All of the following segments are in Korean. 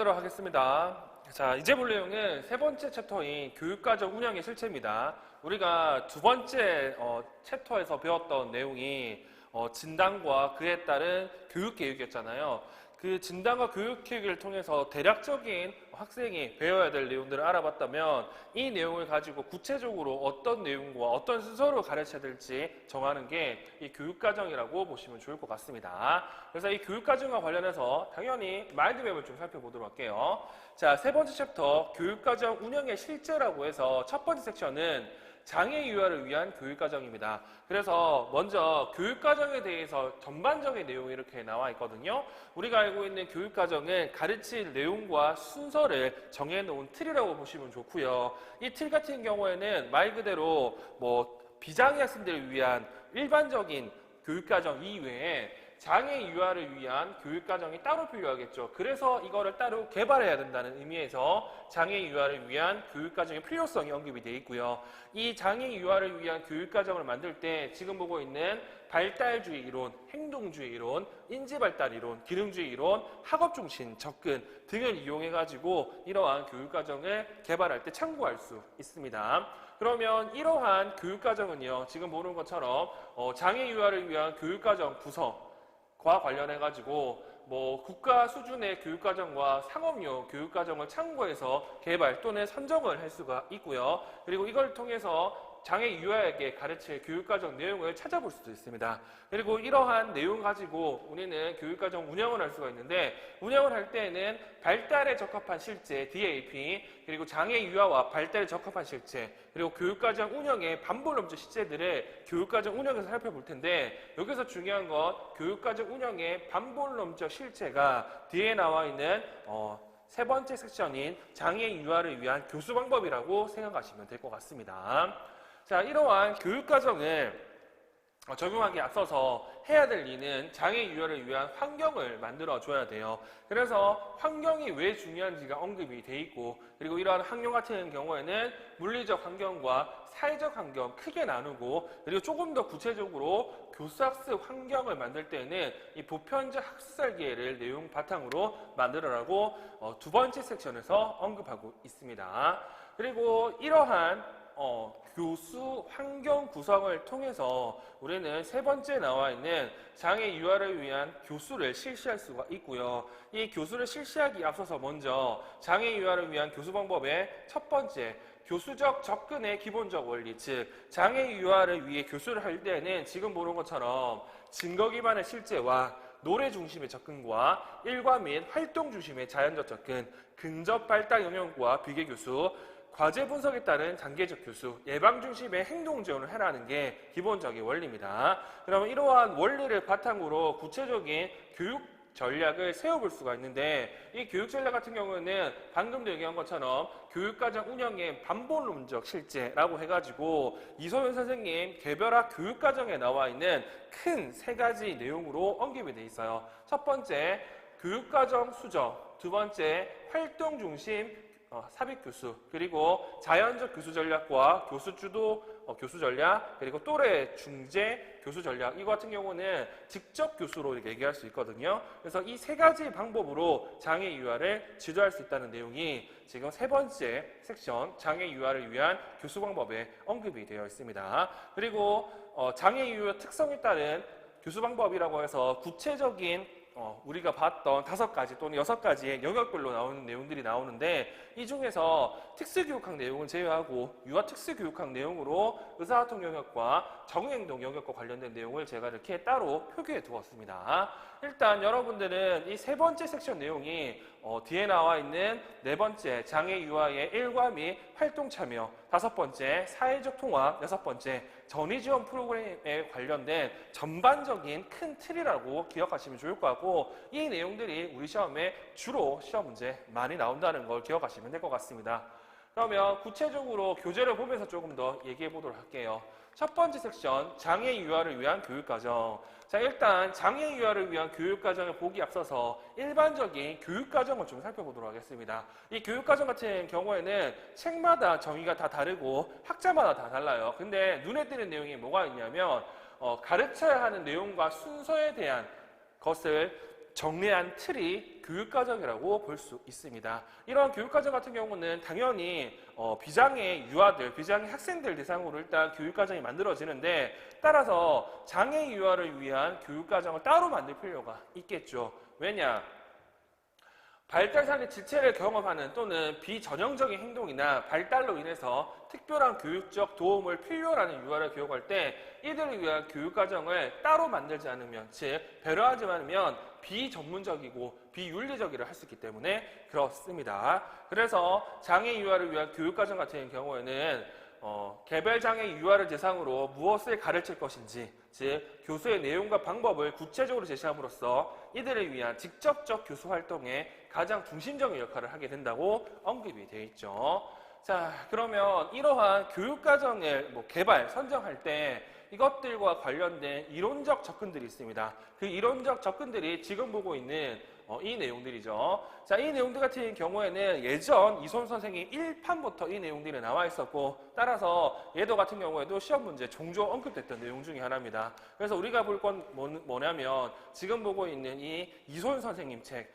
시작하도록 하겠습니다. 자, 이제 볼 내용은 세 번째 챕터인 교육과정 운영의 실체입니다. 우리가 두 번째 챕터에서 배웠던 내용이 진단과 그에 따른 교육계획이었잖아요. 그 진단과 교육계획을 통해서 대략적인 학생이 배워야 될 내용들을 알아봤다면 이 내용을 가지고 구체적으로 어떤 내용과 어떤 순서로 가르쳐야 될지 정하는 게 이 교육과정이라고 보시면 좋을 것 같습니다. 그래서 이 교육과정과 관련해서 당연히 마인드맵을 좀 살펴보도록 할게요. 자, 세 번째 챕터 교육과정 운영의 실제라고 해서 첫 번째 섹션은 장애 유아를 위한 교육과정입니다. 그래서 먼저 교육과정에 대해서 전반적인 내용이 이렇게 나와 있거든요. 우리가 알고 있는 교육과정은 가르칠 내용과 순서를 정해놓은 틀이라고 보시면 좋고요. 이 틀 같은 경우에는 말 그대로 비장애 학생들을 위한 일반적인 교육과정 이외에 장애 유아를 위한 교육과정이 따로 필요하겠죠. 그래서 이거를 따로 개발해야 된다는 의미에서 장애 유아를 위한 교육과정의 필요성이 언급이 되어 있고요. 이 장애 유아를 위한 교육과정을 만들 때 지금 보고 있는 발달주의 이론, 행동주의 이론, 인지발달 이론, 기능주의 이론, 학업중심, 접근 등을 이용해가지고 이러한 교육과정을 개발할 때 참고할 수 있습니다. 그러면 이러한 교육과정은요, 지금 보는 것처럼 장애 유아를 위한 교육과정 부서과 관련해가지고 국가 수준의 교육과정과 상업용 교육과정을 참고해서 개발 또는 선정을 할 수가 있고요. 그리고 이걸 통해서 장애 유아에게 가르칠 교육과정 내용을 찾아볼 수도 있습니다. 그리고 이러한 내용 가지고 우리는 교육과정 운영을 할 수가 있는데 운영을 할 때에는 발달에 적합한 실제 DAP 그리고 장애 유아와 발달에 적합한 실제 그리고 교육과정 운영의 반복론적 실제들을 교육과정 운영에서 살펴볼 텐데 여기서 중요한 건 교육과정 운영의 반복론적 실체가 뒤에 나와 있는 세 번째 섹션인 장애 유아를 위한 교수 방법이라고 생각하시면 될 것 같습니다. 자, 이러한 교육과정을 적용하기에 앞서서 해야 될 일은 장애 유아를 위한 환경을 만들어줘야 돼요. 그래서 환경이 왜 중요한지가 언급이 돼 있고 그리고 이러한 환경 같은 경우에는 물리적 환경과 사회적 환경 크게 나누고 그리고 조금 더 구체적으로 교수학습 환경을 만들 때는 이 보편적 학습 기회를 내용 바탕으로 만들어라고 두 번째 섹션에서 언급하고 있습니다. 그리고 이러한 교수 환경 구성을 통해서 우리는 세 번째 나와 있는 장애 유아를 위한 교수를 실시할 수가 있고요. 이 교수를 실시하기 앞서서 먼저 장애 유아를 위한 교수 방법의 첫 번째 교수적 접근의 기본적 원리, 즉 장애 유아를 위해 교수를 할 때는 지금 보는 것처럼 증거 기반의 실제와 노래 중심의 접근과 일과 및 활동 중심의 자연적 접근, 근접 발달 영역과 비계 교수, 과제 분석에 따른 단계적 교수, 예방 중심의 행동 지원을 해라는 게 기본적인 원리입니다. 그러면 이러한 원리를 바탕으로 구체적인 교육 전략을 세워볼 수가 있는데 이 교육 전략 같은 경우는 방금도 얘기한 것처럼 교육과정 운영의 반복론적 실제라고 해가지고 이소연 선생님 개별화 교육과정에 나와 있는 큰 세 가지 내용으로 언급이 돼 있어요. 첫 번째, 교육과정 수정. 두 번째, 활동 중심 삽입 교수, 그리고 자연적 교수 전략과 교수 주도 교수 전략, 그리고 또래 중재 교수 전략. 이거 같은 경우는 직접 교수로 이렇게 얘기할 수 있거든요. 그래서 이 세 가지 방법으로 장애 유아를 지도할 수 있다는 내용이 지금 세 번째 섹션 장애 유아를 위한 교수 방법에 언급이 되어 있습니다. 그리고 장애 유아 특성에 따른 교수 방법이라고 해서 구체적인 우리가 봤던 5가지 또는 6가지의 영역별로 나오는 내용들이 나오는데 이 중에서 특수교육학 내용은 제외하고 유아 특수교육학 내용으로 의사소통 영역과 정행동 영역과 관련된 내용을 제가 이렇게 따로 표기해 두었습니다. 일단 여러분들은 이 세 번째 섹션 내용이 뒤에 나와 있는 네 번째 장애 유아의 일과 및 활동 참여, 5번째 사회적 통합, 6번째 전위 지원 프로그램에 관련된 전반적인 큰 틀이라고 기억하시면 좋을 것 같고 이 내용들이 우리 시험에 주로 시험 문제 많이 나온다는 걸 기억하시면 될 것 같습니다. 그러면 구체적으로 교재를 보면서 조금 더 얘기해 보도록 할게요. 첫 번째 섹션 장애 유아를 위한 교육과정. 자, 일단 장애 유아를 위한 교육과정을 보기 앞서서 일반적인 교육과정을 좀 살펴보도록 하겠습니다. 이 교육과정 같은 경우에는 책마다 정의가 다 다르고 학자마다 다 달라요. 근데 눈에 띄는 내용이 뭐가 있냐면 가르쳐야 하는 내용과 순서에 대한 것을 정리한 틀이 교육과정이라고 볼 수 있습니다. 이런 교육과정 같은 경우는 당연히 비장애 유아들, 비장애 학생들 대상으로 일단 교육과정이 만들어지는데 따라서 장애 유아를 위한 교육과정을 따로 만들 필요가 있겠죠. 왜냐? 발달장애 지체를 경험하는 또는 비전형적인 행동이나 발달로 인해서 특별한 교육적 도움을 필요로 하는 유아를 교육할 때 이들을 위한 교육과정을 따로 만들지 않으면, 즉 배려하지 않으면 비전문적이고 비윤리적이라 할 수 있기 때문에 그렇습니다. 그래서 장애 유아를 위한 교육과정 같은 경우에는 개별장애 유아를 대상으로 무엇을 가르칠 것인지, 즉 교수의 내용과 방법을 구체적으로 제시함으로써 이들을 위한 직접적 교수 활동에 가장 중심적인 역할을 하게 된다고 언급이 되어 있죠. 자, 그러면 이러한 교육과정을 개발, 선정할 때 이것들과 관련된 이론적 접근들이 있습니다. 그 이론적 접근들이 지금 보고 있는 이 내용들이죠. 자, 이 내용들 같은 경우에는 예전 이손 선생님 1판부터 이 내용들이 나와 있었고, 따라서 얘도 같은 경우에도 시험 문제 종종 언급됐던 내용 중에 하나입니다. 그래서 우리가 볼 건 뭐냐면 지금 보고 있는 이 이손 선생님 책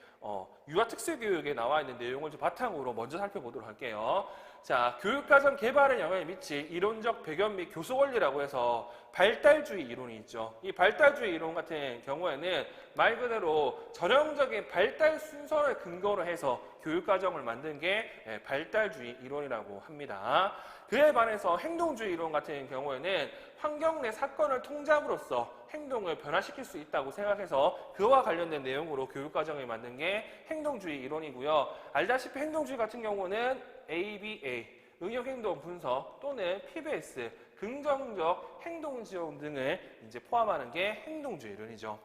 유아 특수교육에 나와 있는 내용을 좀 바탕으로 먼저 살펴보도록 할게요. 자, 교육과정 개발에 영향을 미칠 이론적 배경 및 교수 원리라고 해서 발달주의 이론이 있죠. 이 발달주의 이론 같은 경우에는 말 그대로 전형적인 발달 순서를 근거로 해서 교육과정을 만든 게 발달주의 이론이라고 합니다. 그에 반해서 행동주의 이론 같은 경우에는 환경 내 사건을 통잡으로써 행동을 변화시킬 수 있다고 생각해서 그와 관련된 내용으로 교육과정을 만든 게 행동주의 이론이고요. 알다시피 행동주의 같은 경우는 ABA, 응용행동 분석 또는 PBS, 긍정적 행동지원 등을 이제 포함하는 게 행동주의 이론이죠.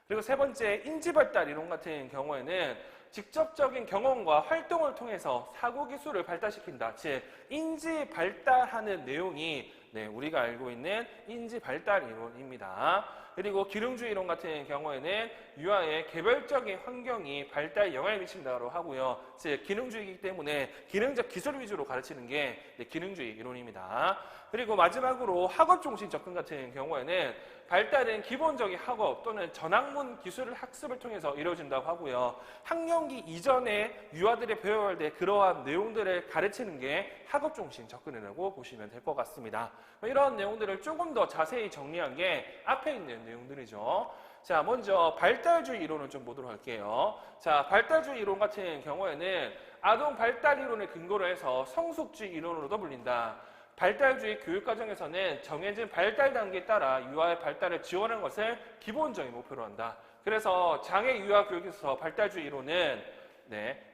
그리고 세 번째, 인지발달 이론 같은 경우에는 직접적인 경험과 활동을 통해서 사고기술을 발달시킨다. 즉, 인지 발달하는 내용이 우리가 알고 있는 인지 발달 이론입니다. 그리고 기능주의 이론 같은 경우에는 유아의 개별적인 환경이 발달에 영향을 미친다고 하고요. 즉, 기능주의이기 때문에 기능적 기술 위주로 가르치는 게 기능주의 이론입니다. 그리고 마지막으로 학업 중심 접근 같은 경우에는 발달은 기본적인 학업 또는 전학문 기술을 학습을 통해서 이루어진다고 하고요. 학령기 이전에 유아들이 배워야 할 때 그러한 내용들을 가르치는 게 학업 중심 접근이라고 보시면 될 것 같습니다. 이런 내용들을 조금 더 자세히 정리한 게 앞에 있는 내용들이죠. 자, 먼저 발달주의 이론을 좀 보도록 할게요. 자, 발달주의 이론 같은 경우에는 아동 발달 이론을 근거로 해서 성숙주의 이론으로도 불린다. 발달주의 교육과정에서는 정해진 발달 단계에 따라 유아의 발달을 지원하는 것을 기본적인 목표로 한다. 그래서 장애 유아 교육에서 발달주의 이론은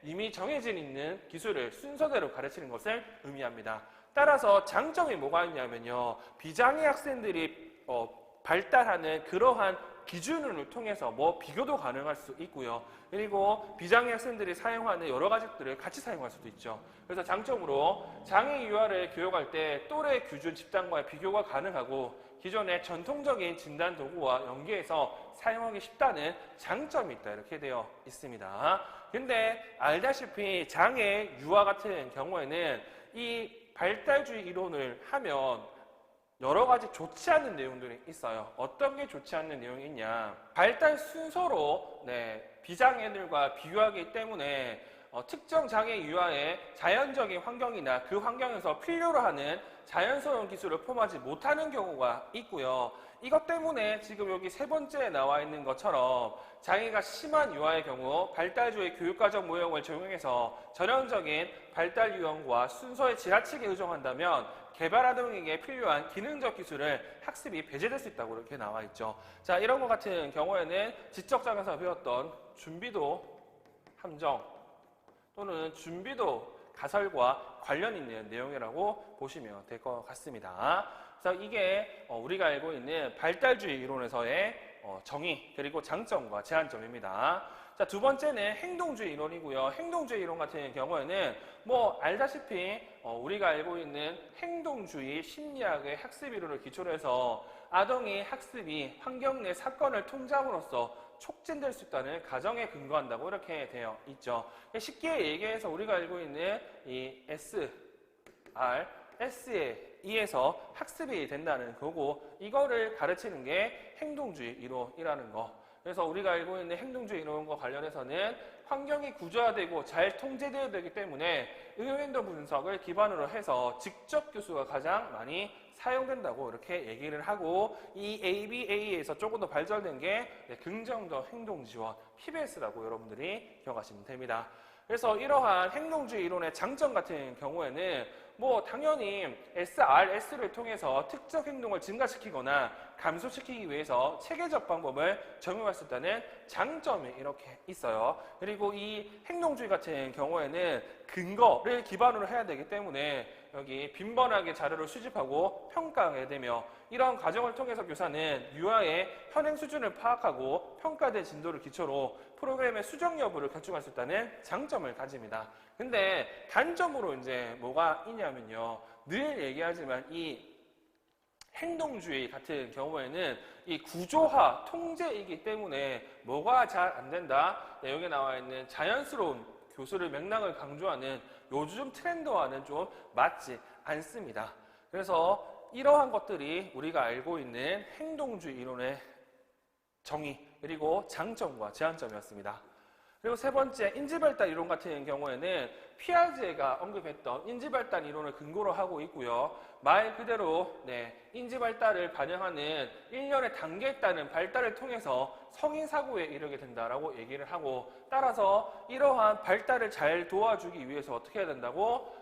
이미 정해진 있는 기술을 순서대로 가르치는 것을 의미합니다. 따라서 장점이 뭐가 있냐면요. 비장애 학생들이 발달하는 그러한 기준을 통해서 비교도 가능할 수 있고요. 그리고 비장애 학생들이 사용하는 여러 가지들을 같이 사용할 수도 있죠. 그래서 장점으로 장애 유아를 교육할 때 또래 규준 집단과의 비교가 가능하고 기존의 전통적인 진단 도구와 연계해서 사용하기 쉽다는 장점이 있다. 이렇게 되어 있습니다. 근데 알다시피 장애 유아 같은 경우에는 이 발달주의 이론을 하면 여러 가지 좋지 않는 내용들이 있어요. 어떤 게 좋지 않는 내용이 있냐. 발달 순서로 비장애들과 비교하기 때문에 특정 장애 유아의 자연적인 환경이나 그 환경에서 필요로 하는 자연스러운 기술을 포함하지 못하는 경우가 있고요. 이것 때문에 지금 여기 세 번째에 나와 있는 것처럼 장애가 심한 유아의 경우 발달주의 교육과정 모형을 적용해서 전형적인 발달 유형과 순서의 지나치게 의존한다면 개발 아동에게 필요한 기능적 기술을 학습이 배제될 수 있다고 이렇게 나와 있죠. 자, 이런 것 같은 경우에는 지적장에서 배웠던 준비도 함정 또는 준비도 가설과 관련 있는 내용이라고 보시면 될 것 같습니다. 그래서 이게 우리가 알고 있는 발달주의 이론에서의 정의 그리고 장점과 제한점입니다. 자, 두 번째는 행동주의 이론이고요. 행동주의 이론 같은 경우에는 알다시피 우리가 알고 있는 행동주의 심리학의 학습 이론을 기초로 해서 아동의 학습이 환경 내 사건을 통제함으로써 촉진될 수 있다는 가정에 근거한다고 이렇게 되어 있죠. 쉽게 얘기해서 우리가 알고 있는 이 S에 의해서 학습이 된다는 거고 이거를 가르치는 게 행동주의 이론이라는 거. 그래서 우리가 알고 있는 행동주의 이론과 관련해서는 환경이 구조화되고 잘 통제되어야 되기 때문에 응용행동 분석을 기반으로 해서 직접 교수가 가장 많이 사용된다고 이렇게 얘기를 하고, 이 ABA에서 조금 더 발전된 게 긍정적 행동 지원, PBS라고 여러분들이 기억하시면 됩니다. 그래서 이러한 행동주의 이론의 장점 같은 경우에는 뭐 당연히 SRS를 통해서 특정 행동을 증가시키거나 감소시키기 위해서 체계적 방법을 적용할 수 있다는 장점이 이렇게 있어요. 그리고 이 행동주의 같은 경우에는 근거를 기반으로 해야 되기 때문에 여기 빈번하게 자료를 수집하고 평가하게 되며, 이러한 과정을 통해서 교사는 유아의 현행 수준을 파악하고 평가된 진도를 기초로 프로그램의 수정 여부를 결정할 수 있다는 장점을 가집니다. 근데 단점으로 이제 뭐가 있냐면요. 늘 얘기하지만 이 행동주의 같은 경우에는 이 구조화, 통제이기 때문에 뭐가 잘 안 된다? 여기 나와 있는 자연스러운 교수를 맥락을 강조하는 요즘 트렌드와는 좀 맞지 않습니다. 그래서 이러한 것들이 우리가 알고 있는 행동주의 이론의 정의, 그리고 장점과 제한점이었습니다. 그리고 세 번째, 인지발달 이론 같은 경우에는 피아제가 언급했던 인지발달 이론을 근거로 하고 있고요. 말 그대로 인지발달을 반영하는 일련의 단계에 따른 발달을 통해서 성인사고에 이르게 된다라고 얘기를 하고, 따라서 이러한 발달을 잘 도와주기 위해서 어떻게 해야 된다고?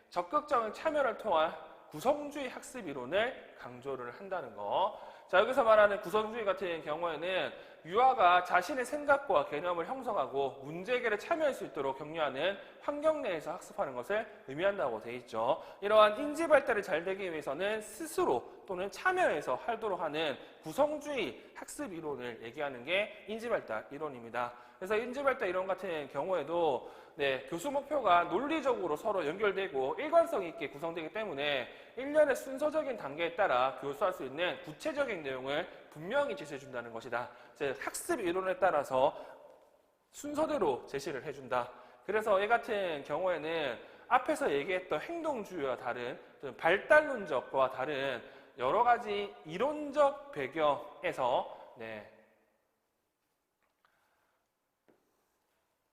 적극적인 참여를 통한 구성주의 학습 이론을 강조를 한다는 거. 자, 여기서 말하는 구성주의 같은 경우에는 유아가 자신의 생각과 개념을 형성하고 문제해결에 참여할 수 있도록 격려하는 환경 내에서 학습하는 것을 의미한다고 되어 있죠. 이러한 인지 발달이 잘 되기 위해서는 스스로 또는 참여해서 하도록 하는 구성주의 학습 이론을 얘기하는 게 인지 발달 이론입니다. 그래서 인지 발달 이론 같은 경우에도 교수 목표가 논리적으로 서로 연결되고 일관성 있게 구성되기 때문에 일련의 순서적인 단계에 따라 교수할 수 있는 구체적인 내용을 분명히 제시해준다는 것이다. 즉 학습 이론에 따라서 순서대로 제시를 해준다. 그래서 이 같은 경우에는 앞에서 얘기했던 행동주의와 다른 발달론적과 다른 여러 가지 이론적 배경에서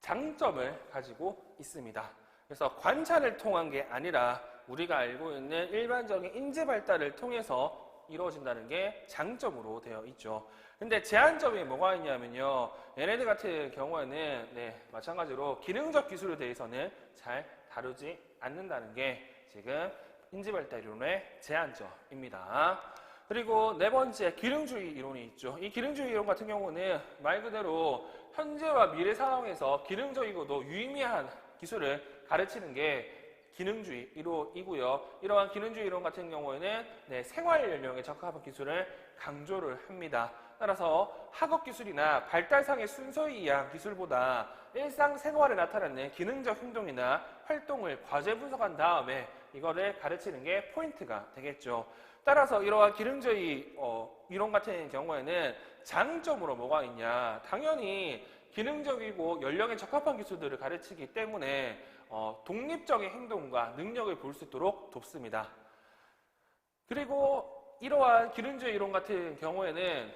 장점을 가지고 있습니다. 그래서 관찰을 통한 게 아니라 우리가 알고 있는 일반적인 인지 발달을 통해서 이루어진다는 게 장점으로 되어 있죠. 근데 제한점이 뭐가 있냐면요. 얘네들 같은 경우에는 마찬가지로 기능적 기술에 대해서는 잘 다루지 않는다는 게 지금 인지 발달 이론의 제한점입니다. 그리고 네 번째, 기능주의 이론이 있죠. 이 기능주의 이론 같은 경우는 말 그대로 현재와 미래 상황에서 기능적이고도 유의미한 기술을 가르치는 게 기능주의 이론이고요. 이러한 기능주의 이론 같은 경우에는 생활 연령에 적합한 기술을 강조를 합니다. 따라서 학업 기술이나 발달상의 순서에 의한 기술보다 일상생활에 나타나는 기능적 행동이나 활동을 과제 분석한 다음에 이거를 가르치는 게 포인트가 되겠죠. 따라서 이러한 기능주의 이론 같은 경우에는 장점으로 뭐가 있냐? 당연히 기능적이고 연령에 적합한 기술들을 가르치기 때문에 독립적인 행동과 능력을 볼 수 있도록 돕습니다. 그리고 이러한 기능주의 이론 같은 경우에는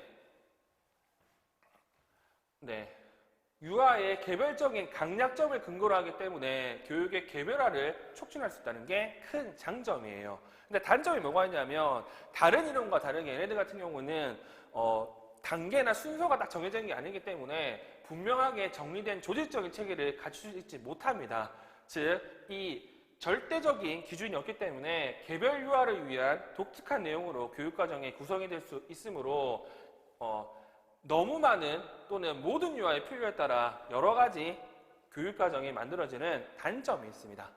유아의 개별적인 강약점을 근거로 하기 때문에 교육의 개별화를 촉진할 수 있다는 게 큰 장점이에요. 근데 단점이 뭐가 있냐면 다른 이론과 다르게 얘네들 같은 경우는 단계나 순서가 딱 정해져 있는 게 아니기 때문에 분명하게 정리된 조직적인 체계를 갖출 수 있지 못합니다. 즉, 이 절대적인 기준이 없기 때문에 개별 유아를 위한 독특한 내용으로 교육과정이 구성이 될 수 있으므로 너무 많은 또는 모든 유아의 필요에 따라 여러 가지 교육과정이 만들어지는 단점이 있습니다.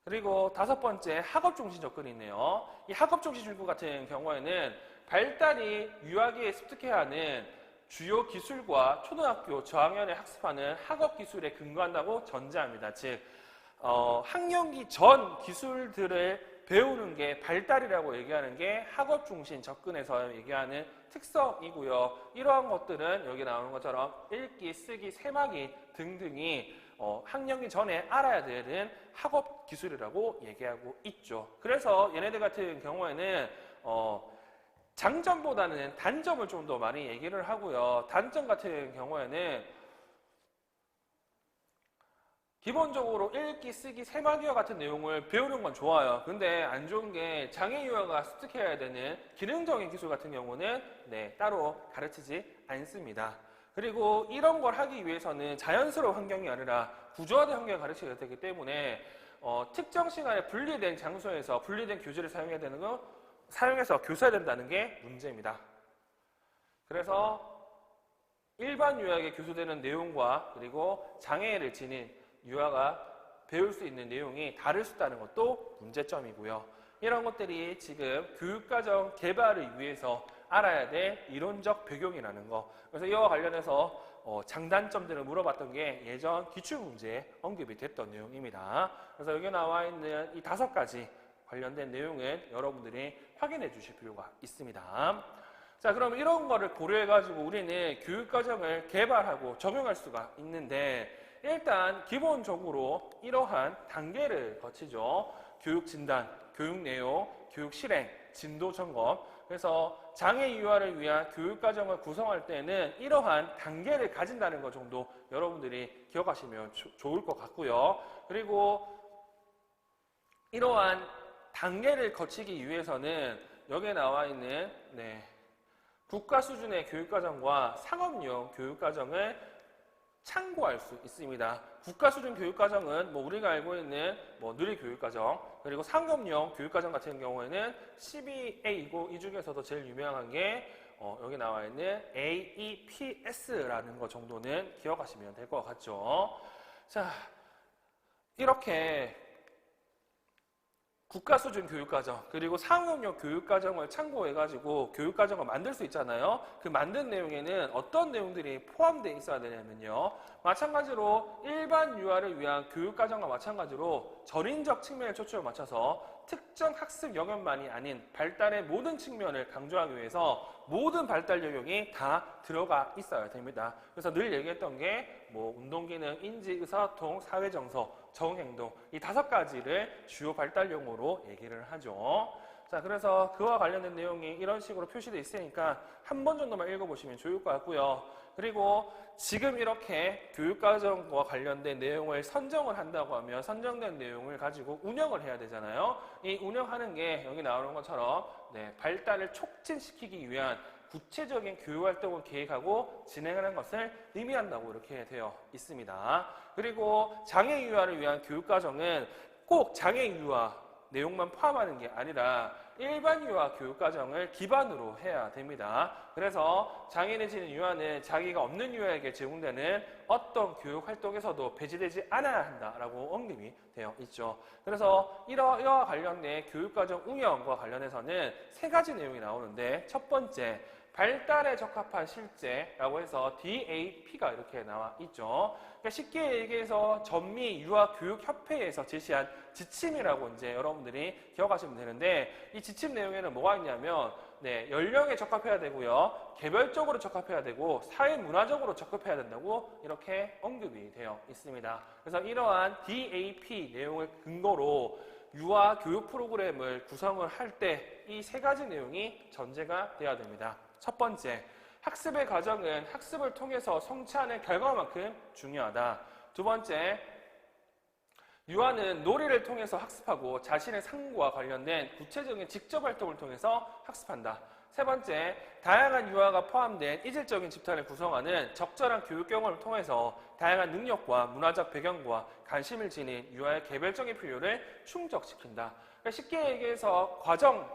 그리고 다섯 번째, 학업 중심 접근이 있네요. 이 학업 중심 접근 같은 경우에는 발달이 유아기에 습득해야 하는 주요 기술과 초등학교 저학년에 학습하는 학업 기술에 근거한다고 전제합니다. 즉, 학령기 전 기술들을 배우는 게 발달이라고 얘기하는 게 학업 중심 접근에서 얘기하는 특성이고요. 이러한 것들은 여기 나오는 것처럼 읽기, 쓰기, 세마기 등등이 학령기 전에 알아야 되는 학업 기술이라고 얘기하고 있죠. 그래서 얘네들 같은 경우에는 장점보다는 단점을 좀 더 많이 얘기를 하고요. 단점 같은 경우에는 기본적으로 읽기, 쓰기, 세마디와 같은 내용을 배우는 건 좋아요. 근데 안 좋은 게 장애 유아가 습득해야 되는 기능적인 기술 같은 경우는 따로 가르치지 않습니다. 그리고 이런 걸 하기 위해서는 자연스러운 환경이 아니라 구조화된 환경을 가르쳐야 되기 때문에 특정 시간에 분리된 장소에서 분리된 교재를 사용해서 교사해야 된다는 게 문제입니다. 그래서 일반 유아에게 교수되는 내용과 그리고 장애를 지닌 유아가 배울 수 있는 내용이 다를 수 있다는 것도 문제점이고요. 이런 것들이 지금 교육과정 개발을 위해서 알아야 될 이론적 배경이라는 거. 그래서 이와 관련해서 장단점들을 물어봤던 게 예전 기출문제에 언급이 됐던 내용입니다. 그래서 여기 나와 있는 이 5가지 관련된 내용은 여러분들이 확인해 주실 필요가 있습니다. 자, 그럼 이런 거를 고려해가지고 우리는 교육과정을 개발하고 적용할 수가 있는데 일단 기본적으로 이러한 단계를 거치죠. 교육 진단, 교육 내용, 교육 실행, 진도 점검. 그래서 장애 유아를 위한 교육과정을 구성할 때는 이러한 단계를 가진다는 것 정도 여러분들이 기억하시면 좋을 것 같고요. 그리고 이러한 단계를 거치기 위해서는 여기에 나와 있는 국가 수준의 교육과정과 상업용 교육과정을 참고할 수 있습니다. 국가 수준 교육과정은 우리가 알고 있는 누리교육과정, 그리고 상업용 교육과정 같은 경우에는 CBA이고 이 중에서도 제일 유명한 게 여기 나와 있는 AEPS라는 것 정도는 기억하시면 될 것 같죠. 자, 이렇게 국가 수준 교육과정 그리고 상업용 교육과정을 참고해가지고 교육과정을 만들 수 있잖아요. 그 만든 내용에는 어떤 내용들이 포함되어 있어야 되냐면요. 마찬가지로 일반 유아를 위한 교육과정과 마찬가지로 전인적 측면에 초점을 맞춰서 특정 학습 영역만이 아닌 발달의 모든 측면을 강조하기 위해서 모든 발달 영역이 다 들어가 있어야 됩니다. 그래서 늘 얘기했던 게 운동기능, 인지, 의사소통, 사회정서, 적응행동 이 5가지를 주요 발달용어로 얘기를 하죠. 자, 그래서 그와 관련된 내용이 이런 식으로 표시되어 있으니까 한 번 정도만 읽어보시면 좋을 것 같고요. 그리고 지금 이렇게 교육과정과 관련된 내용을 선정을 한다고 하면 선정된 내용을 가지고 운영을 해야 되잖아요. 이 운영하는 게 여기 나오는 것처럼 발달을 촉진시키기 위한 구체적인 교육활동을 계획하고 진행하는 것을 의미한다고 이렇게 되어 있습니다. 그리고 장애 유아를 위한 교육과정은 꼭 장애 유아 내용만 포함하는 게 아니라 일반 유아 교육과정을 기반으로 해야 됩니다. 그래서 장애를 지닌 유아는 자기가 없는 유아에게 제공되는 어떤 교육활동에서도 배제되지 않아야 한다라고 언급이 되어 있죠. 그래서 이와 관련된 교육과정 운영과 관련해서는 3가지 내용이 나오는데 첫 번째, 발달에 적합한 실제라고 해서 DAP가 이렇게 나와 있죠. 그러니까 쉽게 얘기해서 전미유아교육협회에서 제시한 지침이라고 이제 여러분들이 기억하시면 되는데 이 지침 내용에는 뭐가 있냐면 연령에 적합해야 되고요. 개별적으로 적합해야 되고 사회문화적으로 적합해야 된다고 이렇게 언급이 되어 있습니다. 그래서 이러한 DAP 내용을 근거로 유아 교육 프로그램을 구성을 할 때 이 3가지 내용이 전제가 돼야 됩니다. 첫 번째, 학습의 과정은 학습을 통해서 성취하는 결과만큼 중요하다. 두 번째, 유아는 놀이를 통해서 학습하고 자신의 상과 관련된 구체적인 직접 활동을 통해서 학습한다. 세 번째, 다양한 유아가 포함된 이질적인 집단을 구성하는 적절한 교육 경험을 통해서 다양한 능력과 문화적 배경과 관심을 지닌 유아의 개별적인 필요를 충족시킨다. 그러니까 쉽게 얘기해서 과정은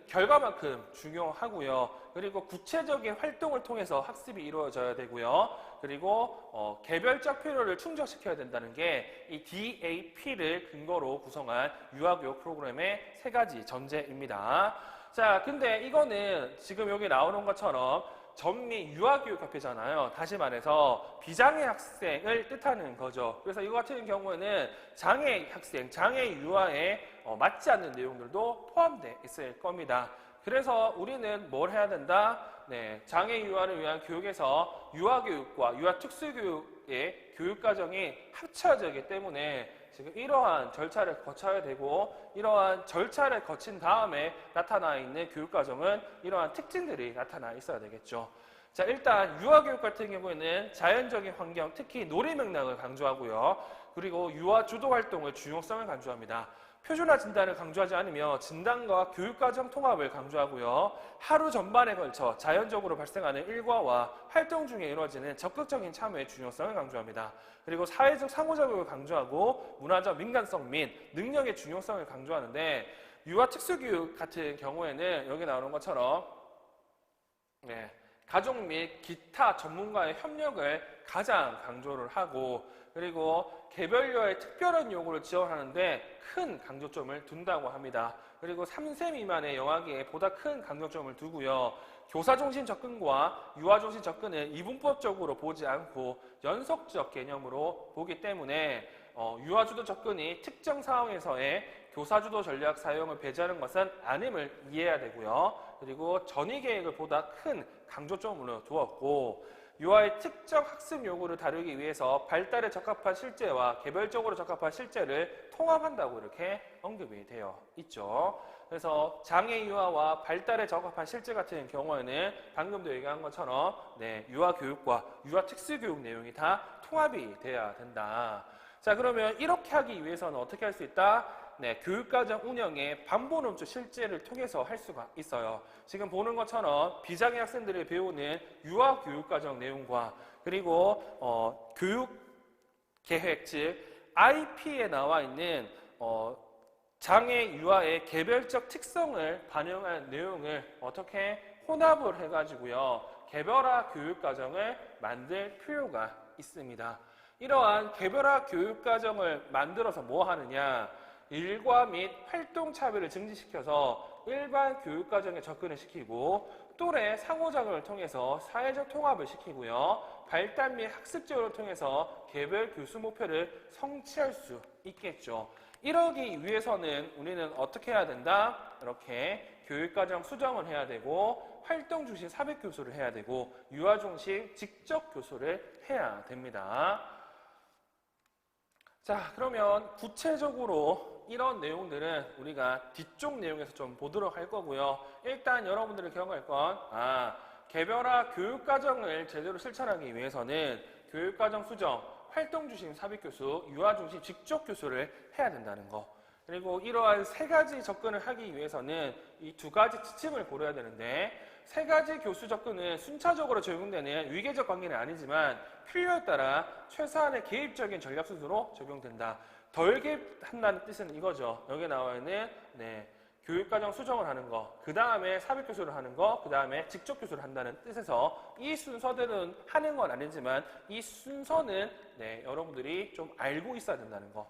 결과만큼 중요하고요. 그리고 구체적인 활동을 통해서 학습이 이루어져야 되고요. 그리고 개별적 필요를 충족시켜야 된다는 게 이 DAP를 근거로 구성한 유아교육 프로그램의 3가지 전제입니다. 자, 근데 이거는 지금 여기 나오는 것처럼 전미 유아교육협회잖아요. 다시 말해서 비장애 학생을 뜻하는 거죠. 그래서 이거 같은 경우에는 장애 학생, 장애 유아에 맞지 않는 내용들도 포함되어 있을 겁니다. 그래서 우리는 뭘 해야 된다? 장애 유아를 위한 교육에서 유아교육과 유아특수교육의 교육과정이 합쳐지기 때문에 지금 이러한 절차를 거쳐야 되고 이러한 절차를 거친 다음에 나타나 있는 교육과정은 이러한 특징들이 나타나 있어야 되겠죠. 자, 일단 유아교육 같은 경우에는 자연적인 환경, 특히 놀이 맥락을 강조하고요. 그리고 유아 주도 활동의 중요성을 강조합니다. 표준화 진단을 강조하지 않으며 진단과 교육과정 통합을 강조하고요. 하루 전반에 걸쳐 자연적으로 발생하는 일과와 활동 중에 이루어지는 적극적인 참여의 중요성을 강조합니다. 그리고 사회적 상호작용을 강조하고 문화적 민감성 및 능력의 중요성을 강조하는데 유아 특수교육 같은 경우에는 여기 나오는 것처럼 가족 및 기타 전문가의 협력을 가장 강조를 하고 그리고 개별여의 특별한 요구를 지원하는데 큰 강조점을 둔다고 합니다. 그리고 3세 미만의 영아기에 보다 큰 강조점을 두고요. 교사 중심 접근과 유아 중심 접근은 이분법적으로 보지 않고 연속적 개념으로 보기 때문에 유아 주도 접근이 특정 상황에서의 교사 주도 전략 사용을 배제하는 것은 아님을 이해해야 되고요. 그리고 전위 계획을 보다 큰 강조점으로 두었고 유아의 특정 학습 요구를 다루기 위해서 발달에 적합한 실제와 개별적으로 적합한 실제를 통합한다고 이렇게 언급이 되어 있죠. 그래서 장애 유아와 발달에 적합한 실제 같은 경우에는 방금도 얘기한 것처럼 유아 교육과 유아 특수 교육 내용이 다 통합이 돼야 된다. 자, 그러면 이렇게 하기 위해서는 어떻게 할 수 있다? 교육과정 운영의 반본음주 실제를 통해서 할 수가 있어요. 지금 보는 것처럼 비장애 학생들이 배우는 유아 교육과정 내용과 그리고 교육계획 즉 IP에 나와 있는 장애 유아의 개별적 특성을 반영한 내용을 어떻게 혼합을 해가지고요. 개별화 교육과정을 만들 필요가 있습니다. 이러한 개별화 교육과정을 만들어서 뭐 하느냐? 일과 및 활동 차별을 증진시켜서 일반 교육과정에 접근을 시키고 또래 상호작용을 통해서 사회적 통합을 시키고요. 발달 및 학습 지원을 통해서 개별 교수 목표를 성취할 수 있겠죠. 이러기 위해서는 우리는 어떻게 해야 된다? 이렇게 교육과정 수정을 해야 되고 활동 중심 사백 교수를 해야 되고 유아 중심 직접 교수를 해야 됩니다. 자, 그러면 구체적으로 이런 내용들은 우리가 뒤쪽 내용에서 좀 보도록 할 거고요. 일단 여러분들이 기억할 건 개별화 교육과정을 제대로 실천하기 위해서는 교육과정 수정, 활동 중심 삽입교수, 유아 중심 직접 교수를 해야 된다는 거. 그리고 이러한 세 가지 접근을 하기 위해서는 이 두 가지 지침을 고려해야 되는데 세 가지 교수 접근은 순차적으로 적용되는 위계적 관계는 아니지만 필요에 따라 최소한의 개입적인 전략 순서로 적용된다. 덜 개입한다는 뜻은 이거죠. 여기 나와 있는 교육과정 수정을 하는 거, 그 다음에 삽입교수를 하는 거, 그 다음에 직접 교수를 한다는 뜻에서 이 순서들은 하는 건 아니지만 이 순서는 여러분들이 좀 알고 있어야 된다는 거.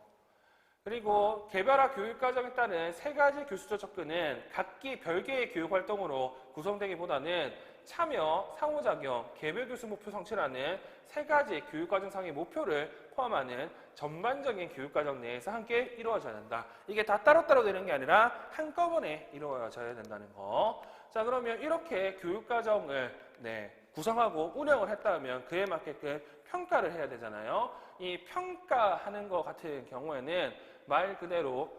그리고 개별화 교육과정에 따른 세 가지 교수적 접근은 각기 별개의 교육활동으로 구성되기보다는 참여, 상호작용, 개별 교수 목표 성취라는 세 가지 교육과정상의 목표를 포함하는 전반적인 교육과정 내에서 함께 이루어져야 된다. 이게 다 따로따로 되는 게 아니라 한꺼번에 이루어져야 된다는 거. 자, 그러면 이렇게 교육과정을 구성하고 운영을 했다면 그에 맞게끔 평가를 해야 되잖아요. 이 평가하는 것 같은 경우에는 말 그대로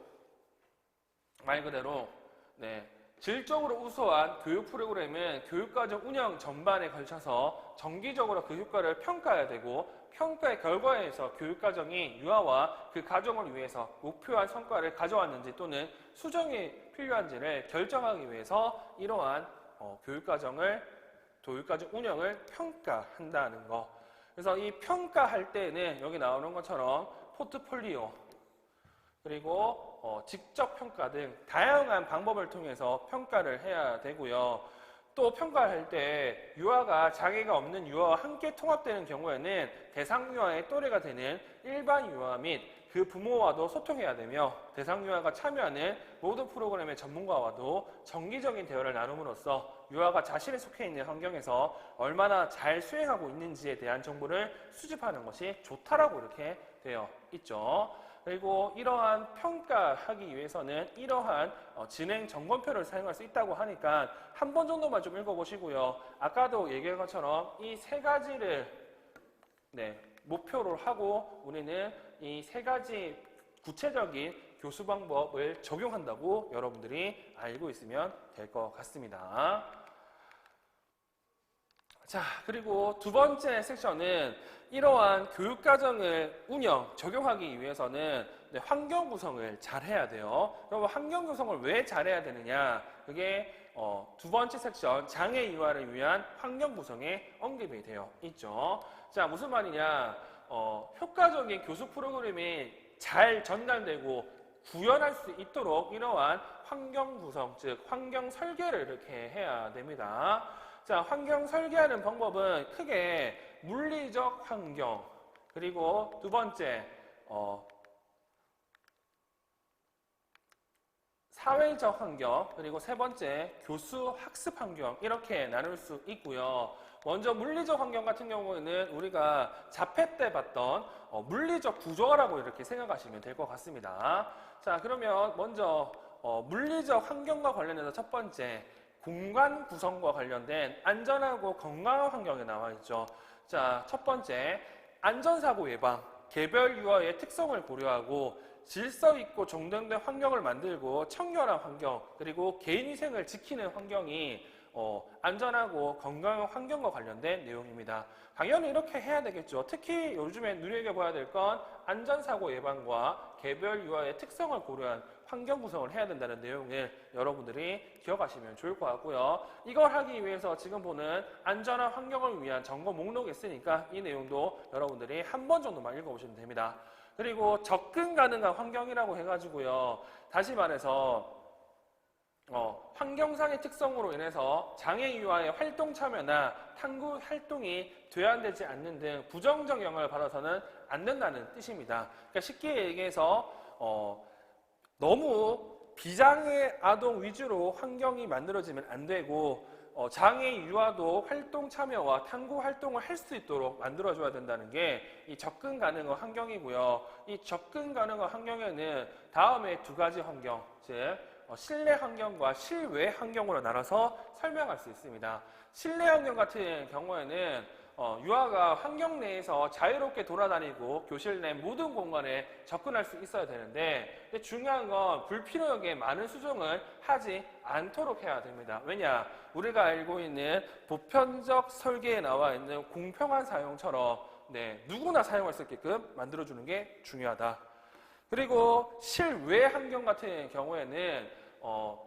질적으로 우수한 교육 프로그램은 교육과정 운영 전반에 걸쳐서 정기적으로 그 효과를 평가해야 되고 평가의 결과에 의해서 교육과정이 유아와 그 가정을 위해서 목표한 성과를 가져왔는지 또는 수정이 필요한지를 결정하기 위해서 이러한 교육과정 운영을 평가한다는 거. 그래서 이 평가할 때는 여기 나오는 것처럼 포트폴리오 그리고 직접 평가 등 다양한 방법을 통해서 평가를 해야 되고요. 또 평가할 때 유아가 장애가 없는 유아와 함께 통합되는 경우에는 대상 유아의 또래가 되는 일반 유아 및 그 부모와도 소통해야 되며 대상 유아가 참여하는 모든 프로그램의 전문가와도 정기적인 대화를 나눔으로써 유아가 자신이 속해 있는 환경에서 얼마나 잘 수행하고 있는지에 대한 정보를 수집하는 것이 좋다라고 이렇게 되어 있죠. 그리고 이러한 평가하기 위해서는 이러한 진행 점검표를 사용할 수 있다고 하니까 한 번 정도만 좀 읽어보시고요. 아까도 얘기한 것처럼 이 세 가지를 목표로 하고 우리는 이 세 가지 구체적인 교수 방법을 적용한다고 여러분들이 알고 있으면 될 것 같습니다. 자, 그리고 두 번째 섹션은 이러한 교육과정을 적용하기 위해서는 환경 구성을 잘 해야 돼요. 그럼 환경 구성을 왜 잘해야 되느냐? 그게 두 번째 섹션 장애 이완을 위한 환경 구성에 언급이 되어 있죠. 자, 무슨 말이냐? 효과적인 교수 프로그램이 잘 전달되고 구현할 수 있도록 이러한 환경 구성, 즉 환경 설계를 이렇게 해야 됩니다. 자, 환경 설계하는 방법은 크게 물리적 환경, 그리고 두 번째 사회적 환경, 그리고 세 번째 교수 학습 환경, 이렇게 나눌 수 있고요. 먼저 물리적 환경 같은 경우에는 우리가 자폐 때 봤던 물리적 구조라고 이렇게 생각하시면 될 것 같습니다. 자, 그러면 먼저 물리적 환경과 관련해서 첫 번째 공간 구성과 관련된 안전하고 건강한 환경에 나와 있죠. 자, 첫 번째 안전사고 예방, 개별 유아의 특성을 고려하고 질서 있고 정돈된 환경을 만들고 청결한 환경, 그리고 개인위생을 지키는 환경이 안전하고 건강한 환경과 관련된 내용입니다. 당연히 이렇게 해야 되겠죠. 특히 요즘에 눈여겨봐야 될 건 안전사고 예방과 개별 유아의 특성을 고려한 환경 구성을 해야 된다는 내용을 여러분들이 기억하시면 좋을 것 같고요. 이걸 하기 위해서 지금 보는 안전한 환경을 위한 점검 목록이 있으니까 이 내용도 여러분들이 한 번 정도만 읽어보시면 됩니다. 그리고 접근 가능한 환경이라고 해가지고요. 다시 말해서 환경상의 특성으로 인해서 장애 유아의 활동 참여나 탐구 활동이 돼안되지 않는 등 부정적 영향을 받아서는 안 된다는 뜻입니다. 그러니까 쉽게 얘기해서 너무 비장애 아동 위주로 환경이 만들어지면 안 되고 장애 유아도 활동 참여와 탐구 활동을 할 수 있도록 만들어줘야 된다는 게 이 접근 가능한 환경이고요. 이 접근 가능한 환경에는 다음에 두 가지 환경, 즉 실내 환경과 실외 환경으로 나눠서 설명할 수 있습니다. 실내 환경 같은 경우에는 유아가 환경 내에서 자유롭게 돌아다니고 교실 내 모든 공간에 접근할 수 있어야 되는데 중요한 건 불필요하게 많은 수정을 하지 않도록 해야 됩니다. 왜냐? 우리가 알고 있는 보편적 설계에 나와 있는 공평한 사용처럼 누구나 사용할 수 있게끔 만들어주는 게 중요하다. 그리고 실외 환경 같은 경우에는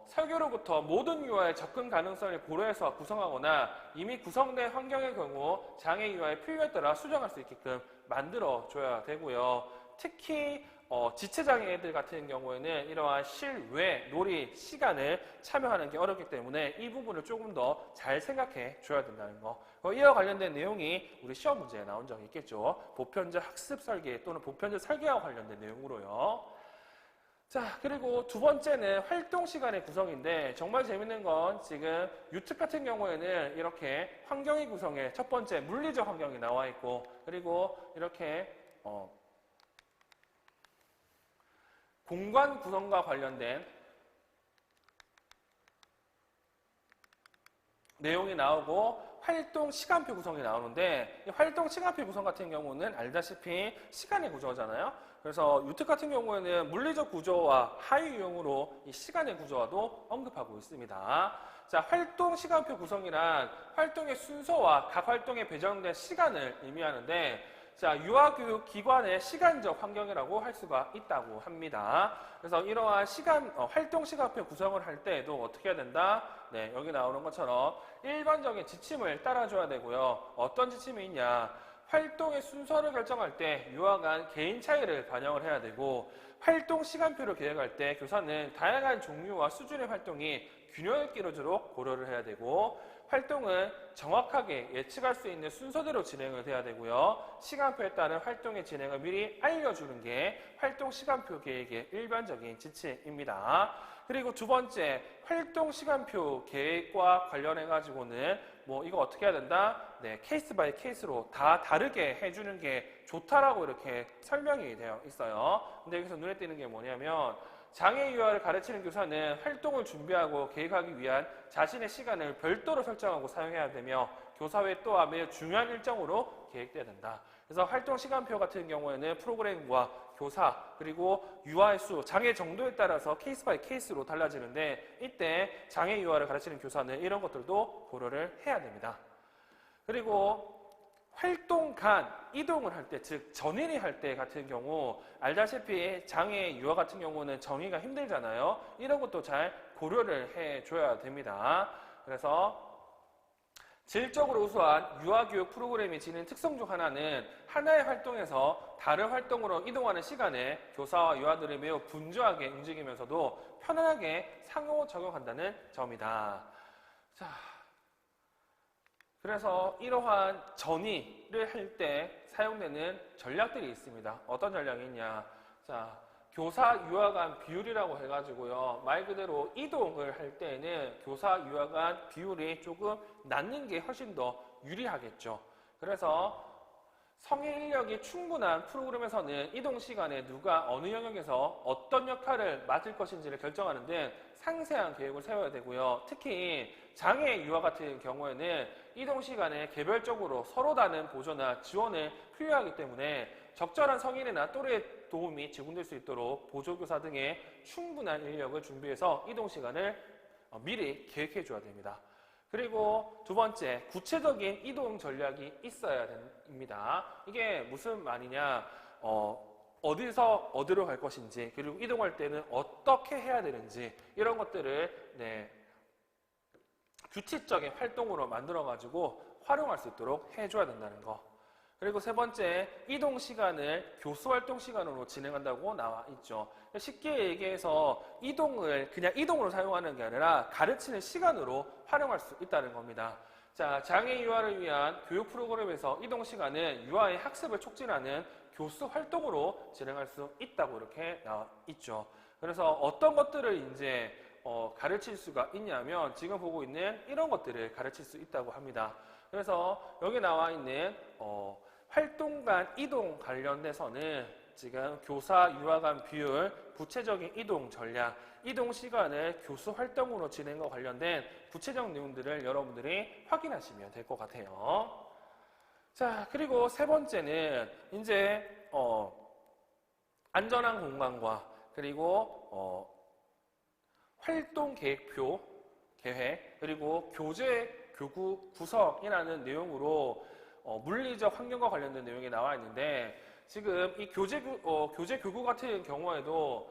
설계로부터 모든 유아의 접근 가능성을 고려해서 구성하거나 이미 구성된 환경의 경우 장애 유아의 필요에 따라 수정할 수 있게끔 만들어줘야 되고요. 특히 지체장애 애들 같은 경우에는 이러한 실외 놀이 시간을 참여하는 게 어렵기 때문에 이 부분을 조금 더 잘 생각해 줘야 된다는 거. 이와 관련된 내용이 우리 시험 문제에 나온 적이 있겠죠. 보편적 학습 설계 또는 보편적 설계와 관련된 내용으로요. 자, 그리고 두 번째는 활동 시간의 구성인데 정말 재밌는 건 지금 유특 같은 경우에는 이렇게 환경의 구성에 첫 번째 물리적 환경이 나와 있고 그리고 이렇게 공간 구성과 관련된 내용이 나오고 활동 시간표 구성이 나오는데 이 활동 시간표 구성 같은 경우는 알다시피 시간의 구조잖아요. 그래서 유특 같은 경우에는 물리적 구조와 하위 유형으로 이 시간의 구조와도 언급하고 있습니다. 자, 활동 시간표 구성이란 활동의 순서와 각 활동에 배정된 시간을 의미하는데 자, 유아교육 기관의 시간적 환경이라고 할 수가 있다고 합니다. 그래서 이러한 활동 시간표 구성을 할 때에도 어떻게 해야 된다? 네, 여기 나오는 것처럼 일반적인 지침을 따라줘야 되고요. 어떤 지침이 있냐? 활동의 순서를 결정할 때 유아 간 개인 차이를 반영을 해야 되고 활동 시간표를 계획할 때 교사는 다양한 종류와 수준의 활동이 균형 있게 이루어지도록 고려를 해야 되고 활동은 정확하게 예측할 수 있는 순서대로 진행을 해야 되고요. 시간표에 따른 활동의 진행을 미리 알려주는 게 활동 시간표 계획의 일반적인 지침입니다. 그리고 두 번째, 활동 시간표 계획과 관련해 가지고는 이거 어떻게 해야 된다? 네, 케이스 바이 케이스로 다 다르게 해주는 게 좋다라고 이렇게 설명이 되어 있어요. 근데 여기서 눈에 띄는 게 뭐냐면 장애 유아를 가르치는 교사는 활동을 준비하고 계획하기 위한 자신의 시간을 별도로 설정하고 사용해야 되며 교사 외 또한 매우 중요한 일정으로 계획돼야 된다. 그래서 활동 시간표 같은 경우에는 프로그램과 교사 그리고 유아의 수, 장애 정도에 따라서 케이스 바이 케이스로 달라지는데 이때 장애 유아를 가르치는 교사는 이런 것들도 고려를 해야 됩니다. 그리고 활동 간 이동을 할 때, 즉 전일이 할 때 같은 경우 알다시피 장애 유아 같은 경우는 정의가 힘들잖아요. 이런 것도 잘 고려를 해줘야 됩니다. 그래서 질적으로 우수한 유아교육 프로그램이 지닌 특성 중 하나는 하나의 활동에서 다른 활동으로 이동하는 시간에 교사와 유아들이 매우 분주하게 움직이면서도 편안하게 상호작용한다는 점이다. 자, 그래서 이러한 전이를 할 때 사용되는 전략들이 있습니다. 어떤 전략이 있냐? 자, 교사 유아 간 비율이라고 해가지고요. 말 그대로 이동을 할 때에는 교사 유아 간 비율이 조금 낮는 게 훨씬 더 유리하겠죠. 그래서 성의 인력이 충분한 프로그램에서는 이동 시간에 누가 어느 영역에서 어떤 역할을 맡을 것인지를 결정하는 등 상세한 계획을 세워야 되고요. 특히 장애 유아 같은 경우에는 이동 시간에 개별적으로 서로 다른 보조나 지원을 필요하기 때문에 적절한 성인이나 또래의 도움이 제공될 수 있도록 보조교사 등의 충분한 인력을 준비해서 이동 시간을 미리 계획해 줘야 됩니다. 그리고 두 번째, 구체적인 이동 전략이 있어야 됩니다. 이게 무슨 말이냐, 어디서 어디로 갈 것인지, 그리고 이동할 때는 어떻게 해야 되는지, 이런 것들을 규칙적인 활동으로 만들어가지고 활용할 수 있도록 해줘야 된다는 거. 그리고 세 번째, 이동 시간을 교수 활동 시간으로 진행한다고 나와 있죠. 쉽게 얘기해서 이동을 그냥 이동으로 사용하는 게 아니라 가르치는 시간으로 활용할 수 있다는 겁니다. 자, 장애 유아를 위한 교육 프로그램에서 이동 시간은 유아의 학습을 촉진하는 교수 활동으로 진행할 수 있다고 이렇게 나와 있죠. 그래서 어떤 것들을 이제 가르칠 수가 있냐면 지금 보고 있는 이런 것들을 가르칠 수 있다고 합니다. 그래서 여기 나와 있는 활동 간 이동 관련돼서는 지금 교사 유아 간 비율, 구체적인 이동 전략, 이동 시간을 교수 활동으로 진행과 관련된 구체적 내용들을 여러분들이 확인하시면 될 것 같아요. 자, 그리고 세 번째는 이제 안전한 공간과 그리고 활동 계획표, 계획, 그리고 교재 교구 구성이라는 내용으로 물리적 환경과 관련된 내용이 나와 있는데 지금 이 교재 교구 같은 경우에도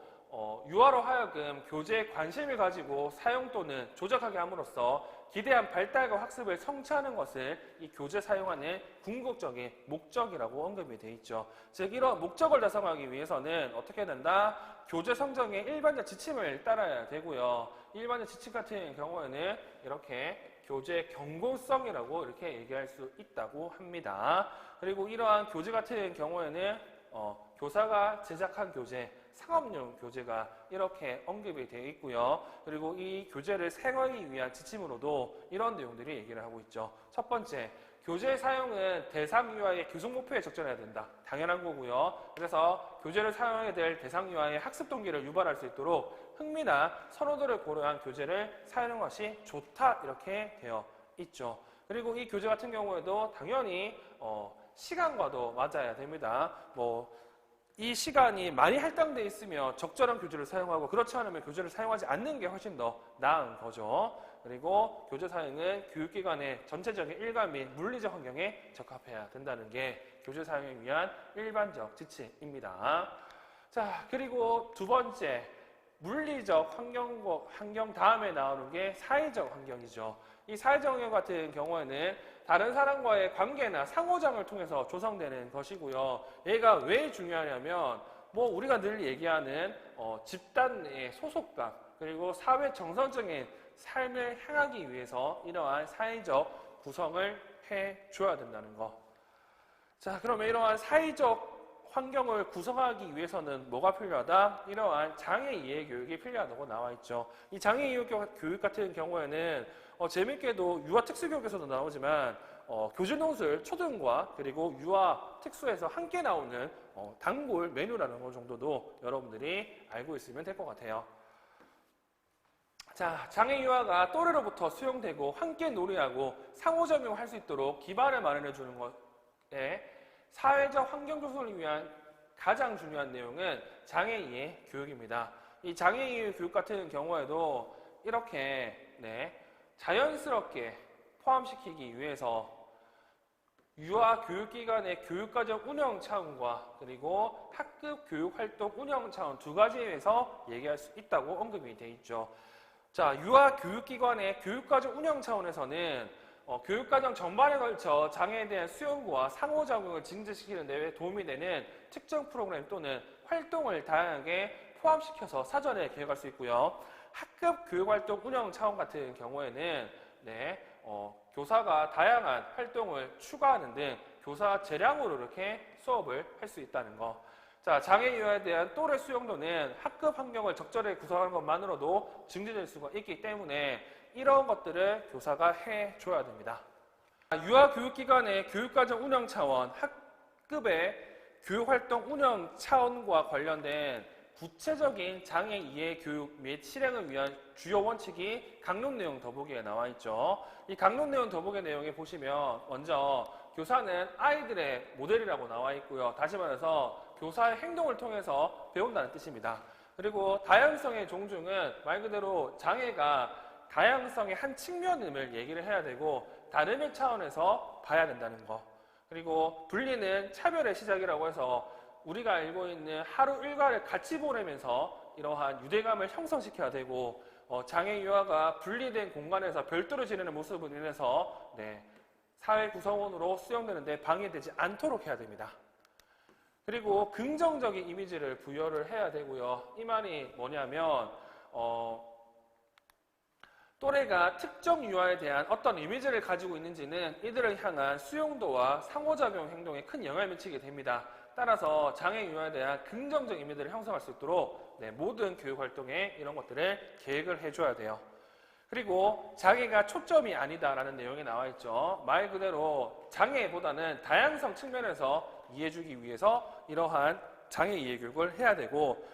유아로 하여금 교재에 관심을 가지고 사용 또는 조작하게 함으로써 기대한 발달과 학습을 성취하는 것을 이 교재 사용하는 궁극적인 목적이라고 언급이 되어 있죠. 즉 이런 목적을 달성하기 위해서는 어떻게 된다? 교재 성적의 일반적 지침을 따라야 되고요. 일반적 지침 같은 경우에는 이렇게 교재 경고성이라고 이렇게 얘기할 수 있다고 합니다. 그리고 이러한 교재 같은 경우에는 교사가 제작한 교재, 상업용 교재가 이렇게 언급이 되어 있고요. 그리고 이 교재를 사용하기 위한 지침으로도 이런 내용들이 얘기를 하고 있죠. 첫 번째, 교재 사용은 대상 유아의 교육 목표에 적절해야 된다. 당연한 거고요. 그래서 교재를 사용하게 될 대상 유아의 학습 동기를 유발할 수 있도록 흥미나 선호도를 고려한 교재를 사용하는 것이 좋다 이렇게 되어 있죠. 그리고 이 교재 같은 경우에도 당연히 시간과도 맞아야 됩니다. 이 시간이 많이 할당되어 있으면 적절한 교재를 사용하고 그렇지 않으면 교재를 사용하지 않는 게 훨씬 더 나은 거죠. 그리고 교재 사용은 교육기관의 전체적인 일관 및 물리적 환경에 적합해야 된다는 게 교재 사용을 위한 일반적 지침입니다. 자, 그리고 두 번째, 물리적 환경 다음에 나오는 게 사회적 환경이죠. 이 사회적 환경 같은 경우에는 다른 사람과의 관계나 상호작용을 통해서 조성되는 것이고요. 얘가 왜 중요하냐면 우리가 늘 얘기하는 집단 내 소속감 그리고 사회 정상적인 삶을 향하기 위해서 이러한 사회적 구성을 해줘야 된다는 거. 자, 그러면 이러한 사회적 환경을 구성하기 위해서는 뭐가 필요하다? 이러한 장애 이해 교육이 필요하다고 나와 있죠. 이 장애 이해 교육 같은 경우에는 재밌게도 유아 특수교육에서도 나오지만 교재 논술 초등과 그리고 유아 특수에서 함께 나오는 단골 메뉴라는 것 정도도 여러분들이 알고 있으면 될 것 같아요. 자, 장애 유아가 또래로부터 수용되고 함께 놀이하고 상호작용을 할 수 있도록 기반을 마련해 주는 것에 사회적 환경 조성을 위한 가장 중요한 내용은 장애이해 교육입니다. 이 장애이해 교육 같은 경우에도 이렇게 자연스럽게 포함시키기 위해서 유아 교육기관의 교육과정 운영 차원과 그리고 학급 교육활동 운영 차원 두 가지에서 얘기할 수 있다고 언급이 되어 있죠. 자, 유아 교육기관의 교육과정 운영 차원에서는 교육과정 전반에 걸쳐 장애에 대한 수용과 상호작용을 증진시키는 데 도움이 되는 특정 프로그램 또는 활동을 다양하게 포함시켜서 사전에 계획할 수 있고요. 학급 교육활동 운영 차원 같은 경우에는 교사가 다양한 활동을 추가하는 등 교사 재량으로 이렇게 수업을 할 수 있다는 거. 자, 장애유아에 대한 또래 수용도는 학급 환경을 적절하게 구성하는 것만으로도 증진될 수가 있기 때문에 이런 것들을 교사가 해줘야 됩니다. 유아 교육기관의 교육과정 운영 차원, 학급의 교육활동 운영 차원과 관련된 구체적인 장애 이해 교육 및 실행을 위한 주요 원칙이 강론 내용 더보기에 나와 있죠. 이 강론 내용 더보기 내용에 보시면 먼저 교사는 아이들의 모델이라고 나와 있고요. 다시 말해서 교사의 행동을 통해서 배운다는 뜻입니다. 그리고 다양성의 존중은 말 그대로 장애가 다양성의 한 측면임을 얘기를 해야 되고 다름의 차원에서 봐야 된다는 거. 그리고 분리는 차별의 시작이라고 해서 우리가 알고 있는 하루 일과를 같이 보내면서 이러한 유대감을 형성시켜야 되고 장애 유아가 분리된 공간에서 별도로 지내는 모습으로 인해서 사회 구성원으로 수용되는데 방해되지 않도록 해야 됩니다. 그리고 긍정적인 이미지를 부여를 해야 되고요. 이 말이 뭐냐면 또래가 특정 유아에 대한 어떤 이미지를 가지고 있는지는 이들을 향한 수용도와 상호작용 행동에 큰 영향을 미치게 됩니다. 따라서 장애 유아에 대한 긍정적 이미지를 형성할 수 있도록 모든 교육 활동에 이런 것들을 계획을 해줘야 돼요. 그리고 장애가 초점이 아니다라는 내용이 나와 있죠. 말 그대로 장애보다는 다양성 측면에서 이해해주기 위해서 이러한 장애 이해 교육을 해야 되고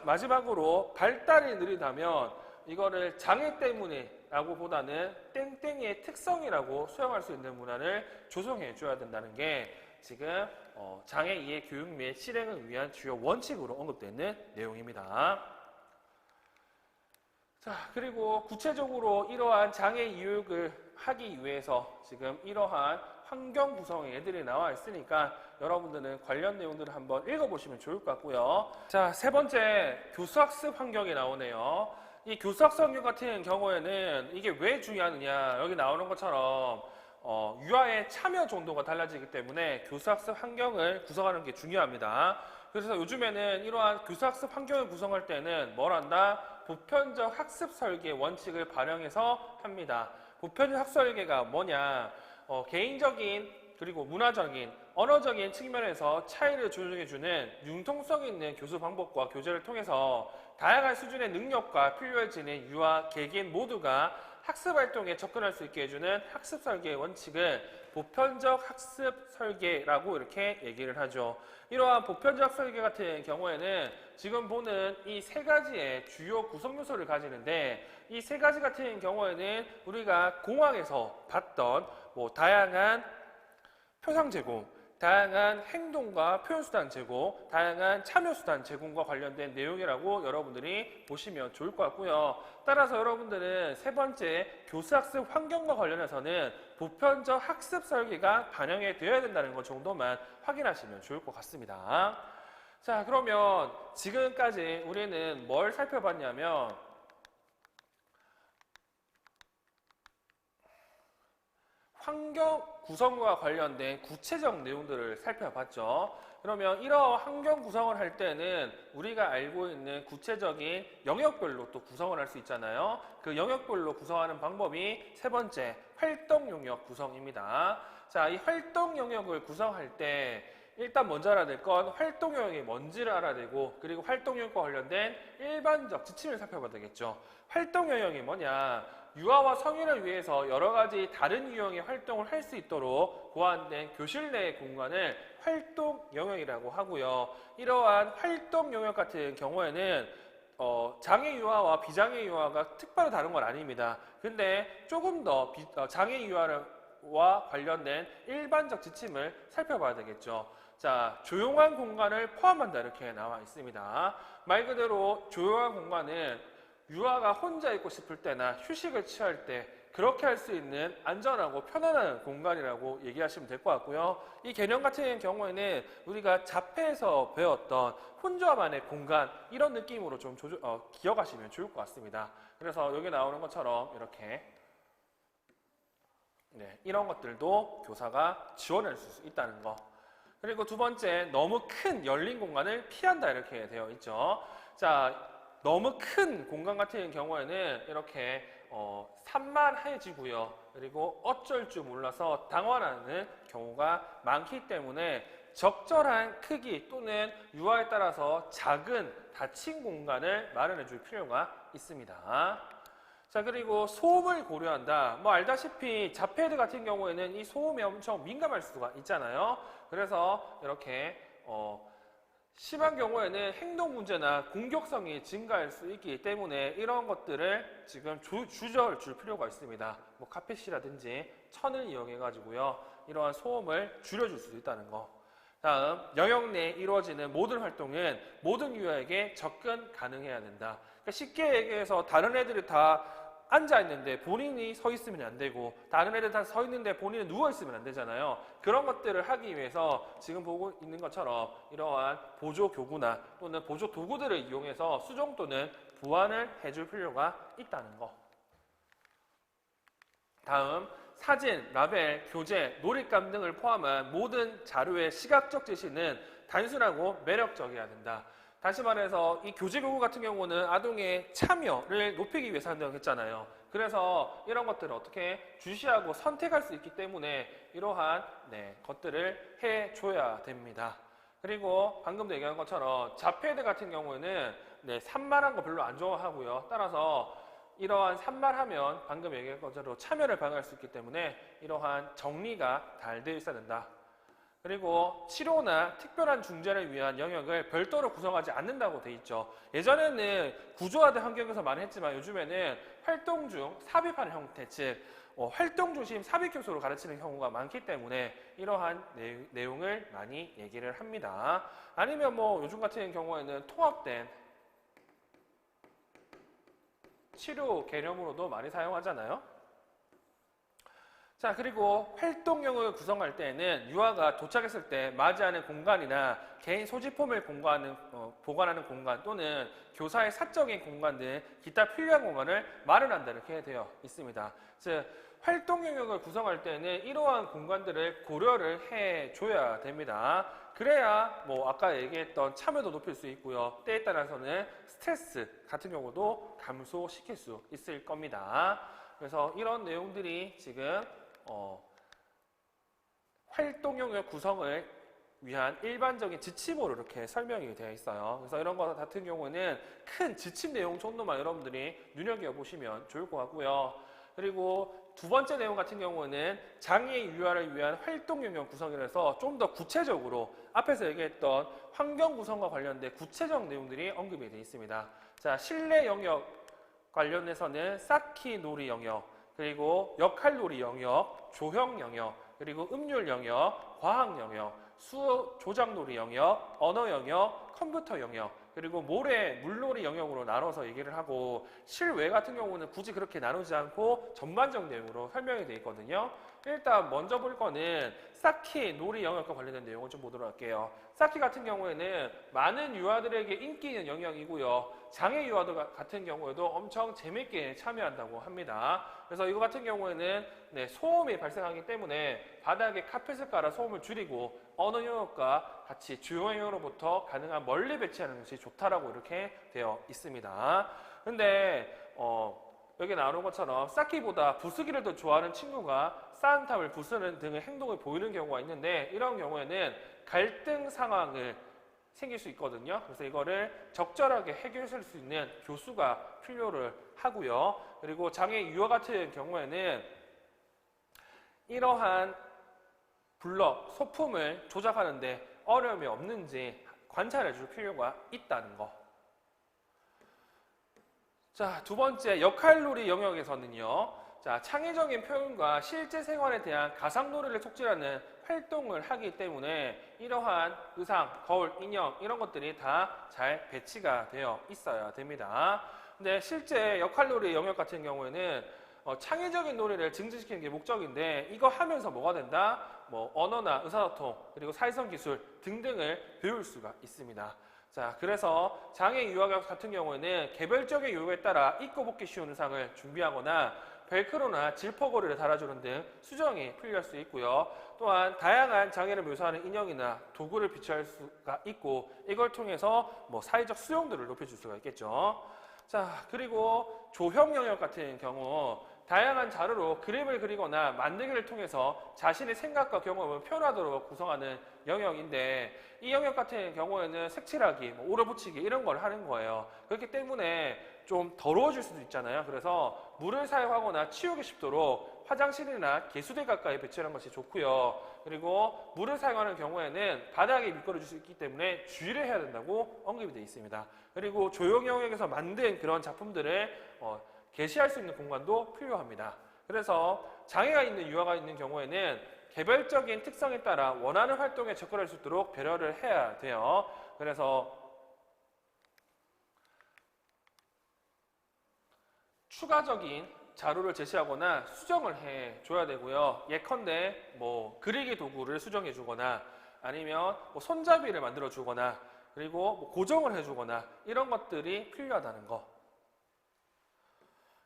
마지막으로 발달이 느리다면 이거를 장애 때문에 라고 보다는 땡땡이의 특성이라고 수용할 수 있는 문화를 조성해 줘야 된다는 게 지금 장애 이해 교육 및 실행을 위한 주요 원칙으로 언급되는 내용입니다. 자, 그리고 구체적으로 이러한 장애 이육을 하기 위해서 지금 이러한 환경 구성의 예들이 나와 있으니까 여러분들은 관련 내용들을 한번 읽어보시면 좋을 것 같고요. 자, 세 번째 교수학습 환경이 나오네요. 이 교수학습 환경 같은 경우에는 이게 왜 중요하느냐, 여기 나오는 것처럼 유아의 참여 정도가 달라지기 때문에 교수학습 환경을 구성하는 게 중요합니다. 그래서 요즘에는 이러한 교수학습 환경을 구성할 때는 뭘 한다? 보편적 학습 설계 원칙을 반영해서 합니다. 보편적 학습 설계가 뭐냐? 개인적인 그리고 문화적인, 언어적인 측면에서 차이를 조정해주는 융통성 있는 교수 방법과 교재를 통해서 다양한 수준의 능력과 필요해지는 유아, 개개인 모두가 학습 활동에 접근할 수 있게 해주는 학습 설계의 원칙을 보편적 학습 설계라고 이렇게 얘기를 하죠. 이러한 보편적 학습 설계 같은 경우에는 지금 보는 이 세 가지의 주요 구성 요소를 가지는데 이 세 가지 같은 경우에는 우리가 공학에서 봤던 다양한 표상 제공, 다양한 행동과 표현수단 제공, 다양한 참여수단 제공과 관련된 내용이라고 여러분들이 보시면 좋을 것 같고요. 따라서 여러분들은 세 번째 교수학습 환경과 관련해서는 보편적 학습 설계가 반영이 되어야 된다는 것 정도만 확인하시면 좋을 것 같습니다. 자, 그러면 지금까지 우리는 뭘 살펴봤냐면 환경 구성과 관련된 구체적 내용들을 살펴봤죠. 그러면 이러한 환경 구성을 할 때는 우리가 알고 있는 구체적인 영역별로 또 구성을 할 수 있잖아요. 그 영역별로 구성하는 방법이 세 번째 활동 영역 구성입니다. 자, 이 활동 영역을 구성할 때 일단 먼저 알아야 될 건 활동 영역이 뭔지를 알아야 되고 그리고 활동 영역과 관련된 일반적 지침을 살펴봐야 되겠죠. 활동 영역이 뭐냐? 유아와 성인을 위해서 여러 가지 다른 유형의 활동을 할 수 있도록 고안된 교실 내의 공간을 활동 영역이라고 하고요. 이러한 활동 영역 같은 경우에는 장애 유아와 비장애 유아가 특별히 다른 건 아닙니다. 근데 조금 더 장애 유아와 관련된 일반적 지침을 살펴봐야 되겠죠. 자, 조용한 공간을 포함한다 이렇게 나와 있습니다. 말 그대로 조용한 공간은 유아가 혼자 있고 싶을 때나 휴식을 취할 때 그렇게 할 수 있는 안전하고 편안한 공간이라고 얘기하시면 될 것 같고요. 이 개념 같은 경우에는 우리가 자폐에서 배웠던 혼자만의 공간 이런 느낌으로 좀 기억하시면 좋을 것 같습니다. 그래서 여기 나오는 것처럼 이렇게 이런 것들도 교사가 지원할 수 있다는 거. 그리고 두 번째, 너무 큰 열린 공간을 피한다 이렇게 되어 있죠. 자, 너무 큰 공간 같은 경우에는 이렇게 산만해지고요. 그리고 어쩔 줄 몰라서 당황하는 경우가 많기 때문에 적절한 크기 또는 유아에 따라서 작은 닫힌 공간을 마련해 줄 필요가 있습니다. 자, 그리고 소음을 고려한다. 뭐 알다시피 자폐들 같은 경우에는 이 소음에 엄청 민감할 수가 있잖아요. 그래서 이렇게 심한 경우에는 행동 문제나 공격성이 증가할 수 있기 때문에 이런 것들을 지금 주저할 줄 필요가 있습니다. 뭐 카펫이라든지 천을 이용해 가지고요. 이러한 소음을 줄여줄 수 있다는 거. 다음, 영역 내에 이루어지는 모든 활동은 모든 유아에게 접근 가능해야 된다. 그러니까 쉽게 얘기해서 다른 애들이 다 앉아 있는데 본인이 서 있으면 안 되고 다른 애들 다 서 있는데 본인은 누워 있으면 안 되잖아요. 그런 것들을 하기 위해서 지금 보고 있는 것처럼 이러한 보조 교구나 또는 보조 도구들을 이용해서 수정 또는 보완을 해줄 필요가 있다는 거. 다음, 사진, 라벨, 교재, 놀잇감 등을 포함한 모든 자료의 시각적 제시는 단순하고 매력적이어야 된다. 다시 말해서 이 교재 교구 같은 경우는 아동의 참여를 높이기 위해서 한다고 했잖아요. 그래서 이런 것들을 어떻게 주시하고 선택할 수 있기 때문에 이러한 것들을 해줘야 됩니다. 그리고 방금도 얘기한 것처럼 자폐들 같은 경우에는 산만한 거 별로 안 좋아하고요. 따라서 이러한 산만하면 방금 얘기한 것처럼 참여를 방해할 수 있기 때문에 이러한 정리가 잘 되어 있어야 된다. 그리고 치료나 특별한 중재를 위한 영역을 별도로 구성하지 않는다고 돼 있죠. 예전에는 구조화된 환경에서 많이 했지만 요즘에는 활동 중 삽입하는 형태, 즉 활동 중심 삽입 교수로 가르치는 경우가 많기 때문에 이러한 내용을 많이 얘기를 합니다. 아니면 뭐 요즘 같은 경우에는 통합된 치료 개념으로도 많이 사용하잖아요. 자, 그리고 활동 영역을 구성할 때에는 유아가 도착했을 때 맞이하는 공간이나 개인 소지품을 보관하는 공간 또는 교사의 사적인 공간 등 기타 필요한 공간을 마련한다 이렇게 되어 있습니다. 즉, 활동 영역을 구성할 때는 이러한 공간들을 고려를 해줘야 됩니다. 그래야 뭐 아까 얘기했던 참여도 높일 수 있고요. 때에 따라서는 스트레스 같은 경우도 감소시킬 수 있을 겁니다. 그래서 이런 내용들이 지금 활동 영역 구성을 위한 일반적인 지침으로 이렇게 설명이 되어 있어요. 그래서 이런 것 같은 경우는 큰 지침 내용 정도만 여러분들이 눈여겨보시면 좋을 것 같고요. 그리고 두 번째 내용 같은 경우는 장애 유아를 위한 활동 영역 구성이라서 좀 더 구체적으로 앞에서 얘기했던 환경 구성과 관련된 구체적 내용들이 언급이 되어 있습니다. 자, 실내 영역 관련해서는 쌓기 놀이 영역, 그리고 역할놀이 영역, 조형 영역, 그리고 음률 영역, 과학 영역, 수어 조작놀이 영역, 언어 영역, 컴퓨터 영역, 그리고 모래, 물놀이 영역으로 나눠서 얘기를 하고 실외 같은 경우는 굳이 그렇게 나누지 않고 전반적 내용으로 설명이 되어 있거든요. 일단 먼저 볼 거는 쌓기 놀이 영역과 관련된 내용을 좀 보도록 할게요. 쌓기 같은 경우에는 많은 유아들에게 인기 있는 영역이고요. 장애 유아들 같은 경우에도 엄청 재밌게 참여한다고 합니다. 그래서 이거 같은 경우에는 소음이 발생하기 때문에 바닥에 카펫을 깔아 소음을 줄이고 언어 영역과 같이 주요 영역으로부터 가능한 멀리 배치하는 것이 좋다라고 이렇게 되어 있습니다. 근데 여기 나오는 것처럼 쌓기보다 부수기를 더 좋아하는 친구가 쌓은 탑을 부수는 등의 행동을 보이는 경우가 있는데 이런 경우에는 갈등 상황을 생길 수 있거든요. 그래서 이거를 적절하게 해결할 수 있는 교수가 필요를 하고요. 그리고 장애 유아 같은 경우에는 이러한 블럭, 소품을 조작하는데 어려움이 없는지 관찰해 줄 필요가 있다는 거. 자, 두 번째 역할놀이 영역에서는요. 자, 창의적인 표현과 실제 생활에 대한 가상놀이를 촉진하는 활동을 하기 때문에 이러한 의상, 거울, 인형 이런 것들이 다 잘 배치가 되어 있어야 됩니다. 근데 실제 역할놀이 영역 같은 경우에는 창의적인 놀이를 증진시키는 게 목적인데 이거 하면서 뭐가 된다? 뭐 언어나 의사소통 그리고 사회성 기술 등등을 배울 수가 있습니다. 자, 그래서 장애 유아교육 같은 경우에는 개별적인 요구에 따라 입고 벗기 쉬운 의상을 준비하거나 벨크로나 질퍼고리를 달아주는 등 수정이 풀릴 수 있고요. 또한 다양한 장애를 묘사하는 인형이나 도구를 비치할 수가 있고 이걸 통해서 뭐 사회적 수용도를 높여줄 수가 있겠죠. 자, 그리고 조형 영역 같은 경우 다양한 자료로 그림을 그리거나 만들기를 통해서 자신의 생각과 경험을 표현하도록 구성하는 영역인데 이 영역 같은 경우에는 색칠하기, 뭐 오려붙이기 이런 걸 하는 거예요. 그렇기 때문에 좀 더러워질 수도 있잖아요. 그래서 물을 사용하거나 치우기 쉽도록 화장실이나 개수대 가까이 배치하는 것이 좋고요. 그리고 물을 사용하는 경우에는 바닥에 미끄러질 수 있기 때문에 주의를 해야 된다고 언급이 되어 있습니다. 그리고 조형 영역에서 만든 그런 작품들을 게시할 수 있는 공간도 필요합니다. 그래서 장애가 있는 유아가 있는 경우에는 개별적인 특성에 따라 원하는 활동에 접근할 수 있도록 배려를 해야 돼요. 그래서 추가적인 자료를 제시하거나 수정을 해줘야 되고요. 예컨대 뭐 그리기 도구를 수정해 주거나 아니면 뭐 손잡이를 만들어 주거나 그리고 뭐 고정을 해주거나 이런 것들이 필요하다는 거.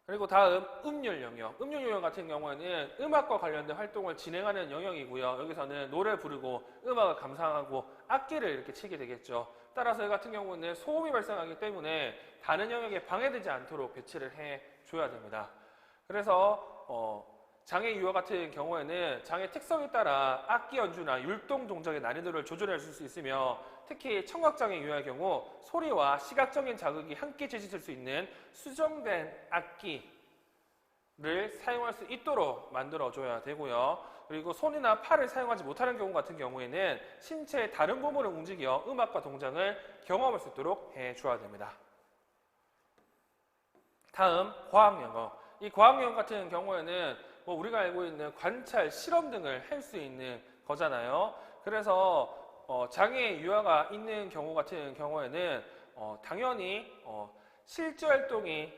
그리고 다음 음률 영역. 음률 영역 같은 경우에는 음악과 관련된 활동을 진행하는 영역이고요. 여기서는 노래 부르고 음악을 감상하고 악기를 이렇게 치게 되겠죠. 따라서 이 같은 경우는 소음이 발생하기 때문에 다른 영역에 방해되지 않도록 배치를 해줘야 됩니다. 그래서 장애 유아 같은 경우에는 장애 특성에 따라 악기 연주나 율동 동작의 난이도를 조절할 수 있으며 특히 청각장애 유아의 경우 소리와 시각적인 자극이 함께 제시될 수 있는 수정된 악기를 사용할 수 있도록 만들어줘야 되고요. 그리고 손이나 팔을 사용하지 못하는 경우 같은 경우에는 신체의 다른 부분을 움직여 음악과 동작을 경험할 수 있도록 해줘야 됩니다. 다음 과학 영역. 이 과학 영역 같은 경우에는 뭐 우리가 알고 있는 관찰, 실험 등을 할 수 있는 거잖아요. 그래서 장애 유아가 있는 경우 같은 경우에는 당연히 실제 활동이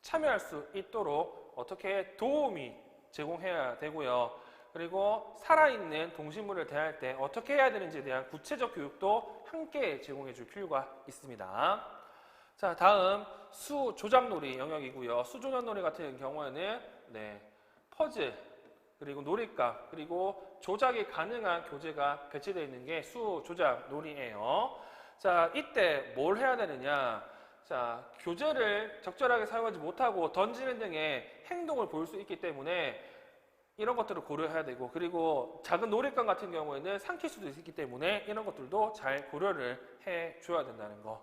참여할 수 있도록 어떻게 도움이 제공해야 되고요. 그리고 살아있는 동식물을 대할 때 어떻게 해야 되는지에 대한 구체적 교육도 함께 제공해 줄 필요가 있습니다. 자, 다음 수조작놀이 영역이고요. 수조작놀이 같은 경우에는 퍼즐, 그리고 놀잇감, 그리고 조작이 가능한 교재가 배치되어 있는 게 수조작놀이예요. 자, 이때 뭘 해야 되느냐? 자, 교재를 적절하게 사용하지 못하고 던지는 등의 행동을 보일 수 있기 때문에 이런 것들을 고려해야 되고, 그리고 작은 놀잇감 같은 경우에는 삼킬 수도 있기 때문에 이런 것들도 잘 고려를 해줘야 된다는 거.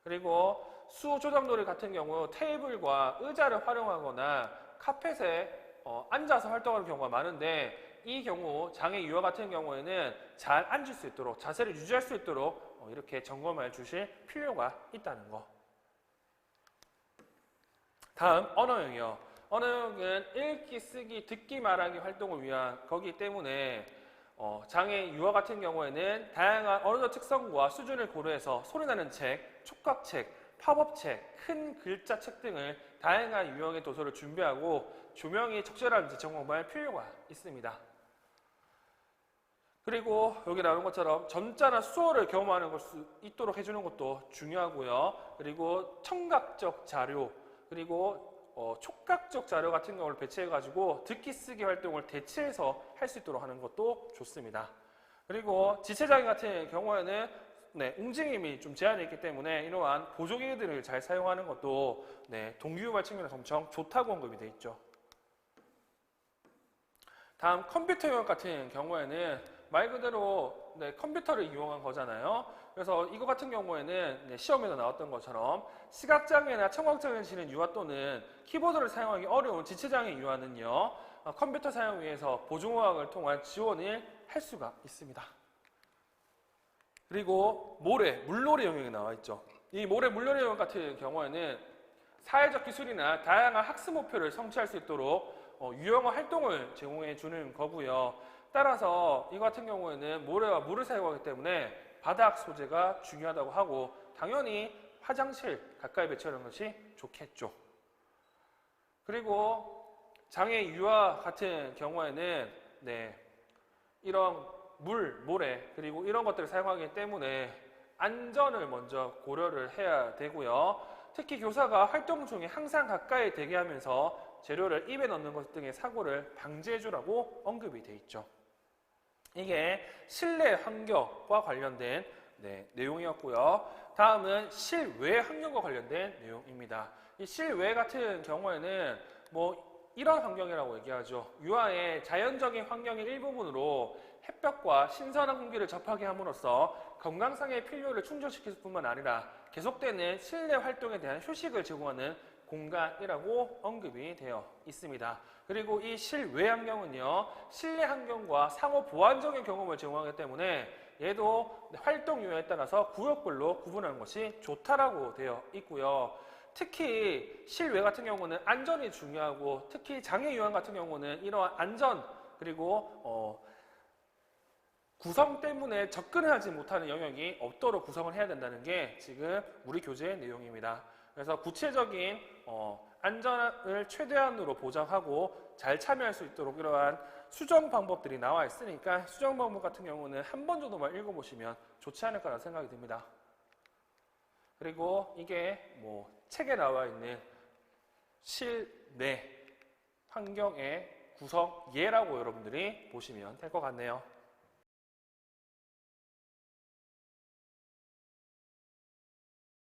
그리고 수조작놀이 같은 경우 테이블과 의자를 활용하거나 카펫에 앉아서 활동하는 경우가 많은데 이 경우 장애 유아 같은 경우에는 잘 앉을 수 있도록 자세를 유지할 수 있도록 이렇게 점검해 주실 필요가 있다는 거. 다음 언어 영역. 언어 영역은 읽기, 쓰기, 듣기, 말하기 활동을 위한 거기 때문에 장애 유아 같은 경우에는 다양한 언어적 특성과 수준을 고려해서 소리나는 책, 촉각책, 팝업책, 큰 글자 책 등을 다양한 유형의 도서를 준비하고 조명이 적절한지 점검할 필요가 있습니다. 그리고 여기 나오는 것처럼 점자나 수어를 경험하는 수 있도록 해주는 것도 중요하고요. 그리고 청각적 자료, 그리고 촉각적 자료 같은 경우를 배치해가지고 듣기 쓰기 활동을 대체해서 할 수 있도록 하는 것도 좋습니다. 그리고 지체장애 같은 경우에는 움직임이 좀 제한이 있기 때문에 이러한 보조기기들을 잘 사용하는 것도 동기유발 측면에서 엄청 좋다고 언급이 되어 있죠. 다음 컴퓨터 영역 같은 경우에는 말 그대로 컴퓨터를 이용한 거잖아요. 그래서 이거 같은 경우에는 시험에서 나왔던 것처럼 시각장애나 청각장애를 지닌 유아 또는 키보드를 사용하기 어려운 지체장애 유아는요, 컴퓨터 사용 위해서 보조공학을 통한 지원을 할 수가 있습니다. 그리고 물놀이 영역이 나와 있죠. 이 물놀이 영역 같은 경우에는 사회적 기술이나 다양한 학습 목표를 성취할 수 있도록 유형화 활동을 제공해 주는 거고요. 따라서 이 같은 경우에는 모래와 물을 사용하기 때문에 바닥 소재가 중요하다고 하고 당연히 화장실 가까이 배치하는 것이 좋겠죠. 그리고 장애 유아 같은 경우에는 이런 물, 모래 그리고 이런 것들을 사용하기 때문에 안전을 먼저 고려를 해야 되고요. 특히 교사가 활동 중에 항상 가까이 대기하면서 재료를 입에 넣는 것 등의 사고를 방지해 주라고 언급이 돼 있죠. 이게 실내 환경과 관련된 내용이었고요. 다음은 실외 환경과 관련된 내용입니다. 이 실외 같은 경우에는 이런 환경이라고 얘기하죠. 유아의 자연적인 환경의 일부분으로 햇볕과 신선한 공기를 접하게 함으로써 건강상의 필요를 충족시킬 뿐만 아니라 계속되는 실내 활동에 대한 휴식을 제공하는 공간이라고 언급이 되어 있습니다. 그리고 이 실외 환경은요, 실내 환경과 상호 보완적인 경험을 제공하기 때문에 얘도 활동 유형에 따라서 구역별로 구분하는 것이 좋다라고 되어 있고요. 특히 실외 같은 경우는 안전이 중요하고 특히 장애 유형 같은 경우는 이러한 안전 그리고 구성 때문에 접근하지 못하는 영역이 없도록 구성을 해야 된다는 게 지금 우리 교재의 내용입니다. 그래서 구체적인 안전을 최대한으로 보장하고 잘 참여할 수 있도록 이러한 수정 방법들이 나와 있으니까 수정 방법 같은 경우는 한 번 정도만 읽어보시면 좋지 않을까라는 생각이 듭니다. 그리고 이게 책에 나와 있는 실내 환경의 구성 예라고 여러분들이 보시면 될 것 같네요.